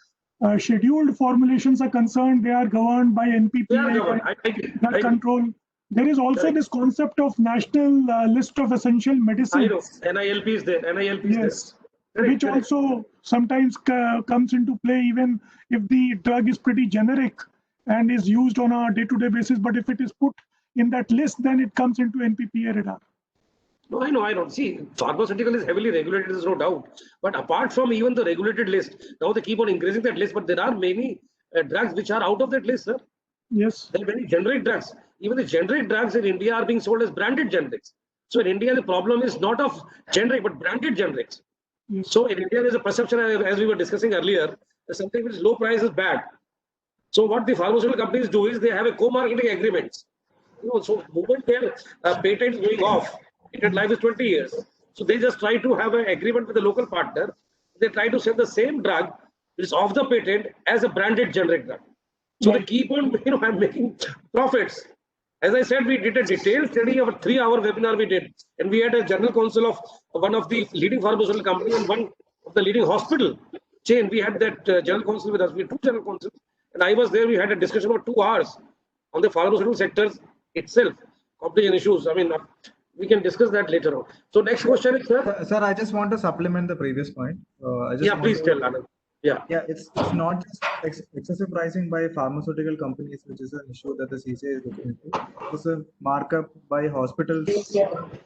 scheduled formulations are concerned, they are governed by NPPA, drug control. There is also this concept of national list of essential medicines. I know. NILP is there. NILP is yes. there. Which also sometimes comes into play even if the drug is pretty generic and is used on a day-to-day basis. But if it is put in that list, then it comes into NPPA radar. No, I know. See, pharmaceutical is heavily regulated, there's no doubt. But apart from even the regulated list, now they keep on increasing that list. But there are many drugs which are out of that list, sir. Yes. There are many generic drugs. Even the generic drugs in India are being sold as branded generics. So in India, the problem is not of generic, but branded generics. Yes. So in India, there's a perception, as we were discussing earlier, that something which is low price is bad. So what the pharmaceutical companies do is they have a co-marketing agreements. So moment their patent is going off, patent life is 20 years. So they just try to have an agreement with the local partner. They try to sell the same drug which is off the patent as a branded generic drug. So they keep on, making profits. As I said, we did a detailed study of a 3-hour webinar we did, and we had a general counsel of one of the leading pharmaceutical company and one of the leading hospital chain. We had that general counsel with us. We had 2 general counsels, and I was there. We had a discussion of 2 hours on the pharmaceutical sectors itself, competition issues. I mean, we can discuss that later on. So next question is, sir. Sir, I just want to supplement the previous point. Please tell Anand. Yeah, it's not just excessive pricing by pharmaceutical companies, which is an issue that the CCI is looking into. It's a markup by hospitals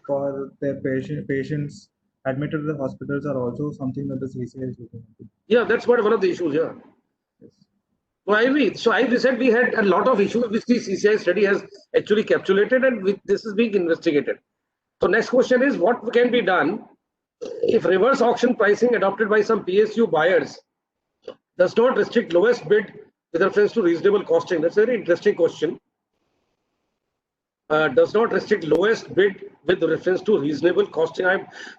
for their patients admitted to the hospitals are also something that the CCI is looking into. Yeah, that's one of the issues. Yeah. Yes. So I agree. So I said we had a lot of issues which the CCI study has actually capsulated, and this is being investigated. So next question is, what can be done if reverse auction pricing adopted by some PSU buyers does not restrict lowest bid with reference to reasonable costing? That's a very interesting question. Does not restrict lowest bid with reference to reasonable costing.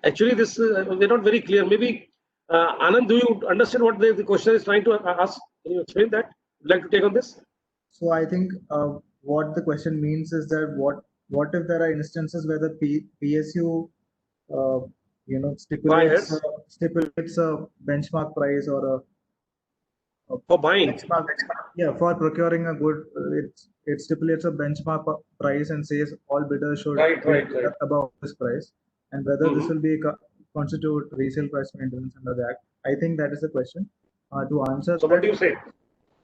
Actually, this we're not very clear. Maybe Anand, do you understand what the question is trying to ask? Can you explain that? Would you like to take on this? So I think what the question means is that what if there are instances where the PSU stipulates a benchmark price or a for buying, for procuring a good, it stipulates a benchmark price and says all bidders should bid above this price, and whether this will be constitute resale price maintenance under the act. I think that is the question. To answer. So what do you say?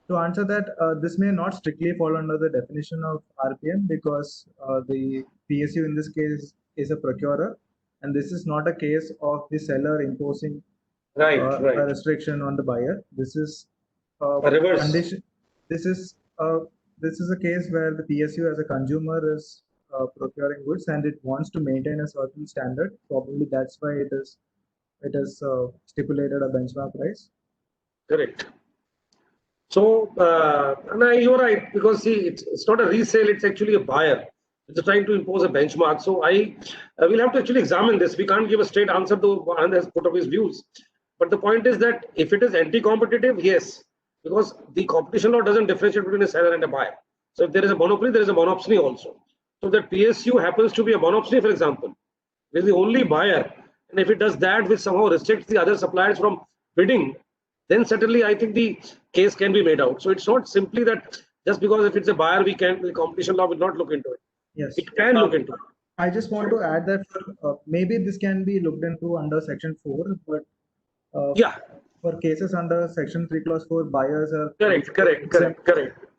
To answer that, this may not strictly fall under the definition of RPM, because the PSU in this case is a procurer, and this is not a case of the seller imposing a restriction on the buyer. This is a reverse condition. This is a case where the PSU as a consumer is procuring goods and it wants to maintain a certain standard. Probably that's why it is stipulated a benchmark price. Correct. So you're right, because see, it's not a resale; it's actually a buyer. It's trying to impose a benchmark. So we'll have to actually examine this. We can't give a straight answer to one has put up his views. But the point is that if it is anti-competitive, yes, because the competition law doesn't differentiate between a seller and a buyer. So if there is a monopoly, there is a monopsony also. So that PSU happens to be a monopsony, for example, is the only buyer, and if it does that, which somehow restricts the other suppliers from bidding, then certainly I think the case can be made out. So it's not simply that just because if it's a buyer, the competition law will not look into it. Yes. It can look into it. I just want to add that maybe this can be looked into under Section 4, but Yeah, for cases under Section 3 Clause 4, buyers are correct.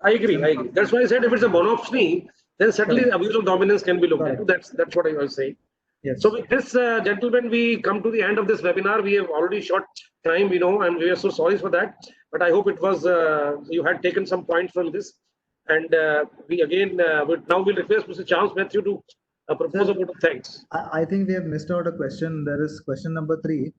I agree. That's why I said if it's a monopsony, then certainly abuse of dominance can be looked into. That's what I was saying. Yes. So with this, gentlemen, we come to the end of this webinar. We have already short time, and we are so sorry for that. But I hope it was you had taken some points from this. And we again now we'll request Mr. Charles Matthew to propose a vote of thanks. I think we have missed out a question. There is question number 3.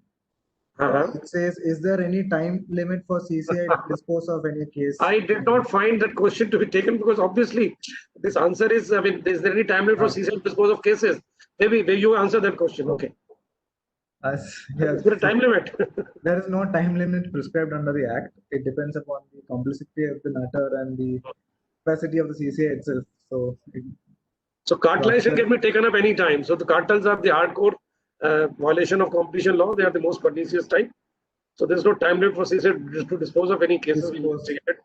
Uh-huh. It says, is there any time limit for CCI to dispose of any case? I did not find that question to be taken because obviously this answer is, is there any time limit for CCI to dispose of cases? Maybe you answer that question. Okay. Yes. Is there a time limit? There is no time limit prescribed under the Act. It depends upon the complexity of the matter and the capacity of the CCI itself. So cartelization can be taken up any time. So the cartels are the hardcore violation of competition law. They are the most pernicious type. So there's no time limit for CCI to dispose of any cases we investigated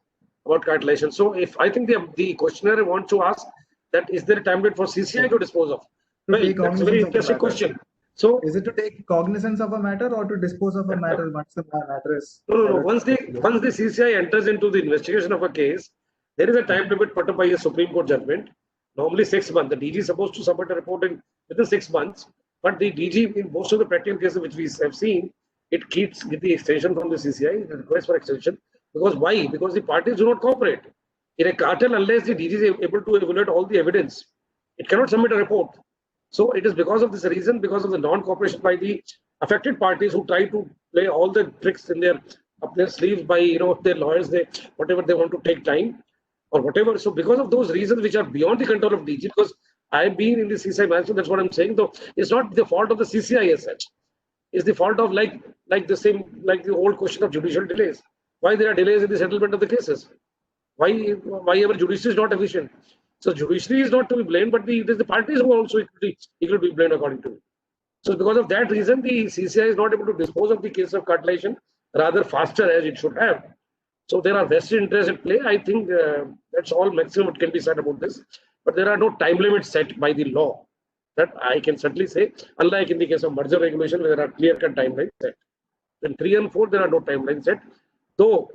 about cartelization. So if I think the questionnaire wants to ask that is there a time limit for CCI to dispose of? Well, that's a very interesting question. So is it to take cognizance of a matter or to dispose of a matter once the matter is? No. Once the CCI enters into the investigation of a case, there is a time limit put up by a Supreme Court judgment. Normally 6 months. The DG is supposed to submit a report within 6 months. But the DG, in most of the practical cases which we have seen, it keeps with the extension from the CCI, the request for extension. Because why? Because the parties do not cooperate. In a cartel, unless the DG is able to evaluate all the evidence, it cannot submit a report. So it is because of this reason, because of the non-cooperation by the affected parties who try to play all the tricks up their sleeves by their lawyers, whatever they want to take time or whatever. So because of those reasons which are beyond the control of DG, because I've been in the CCI management, that's what I'm saying. Though it's not the fault of the CCI as such. It's the fault of like the old question of judicial delays. Why there are delays in the settlement of the cases? Why our judiciary is not efficient? So judiciary is not to be blamed, but it is the parties who are also equally be blamed according to me. So because of that reason, the CCI is not able to dispose of the case of cartelization rather faster as it should have. So there are vested interests at play. I think that's all maximum it can be said about this. But there are no time limits set by the law. That I can certainly say, unlike in the case of merger regulation, where there are clear-cut timelines set. In 3 and 4, there are no timelines set, though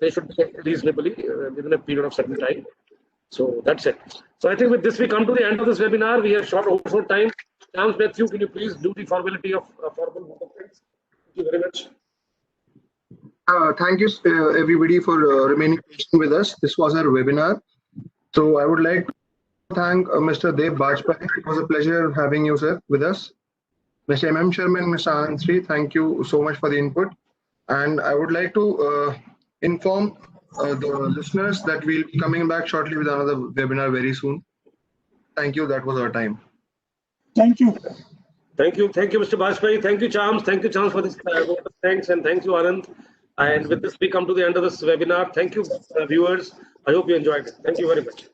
they should be reasonably within a period of certain time. So that's it. So I think with this, we come to the end of this webinar. We have short over time. Charles Matthew, can you please do the formality of formal vote of thanks? Thank you very much. Thank you, everybody, for remaining patient with us. This was our webinar. So I would like to thank Mr. Dev Bajpai. It was a pleasure having you, sir, with us. Mr. M.M. Sharma and Mr. Ansri, thank you so much for the input. And I would like to inform the listeners that we'll be coming back shortly with another webinar very soon. Thank you. That was our time. Thank you. Thank you, Mr. Bajpai. Thank you, Charles. Thank you, Charles, for this thanks, and thank you, Anand. And with this, we come to the end of this webinar. Thank you, viewers. I hope you enjoyed it. Thank you very much.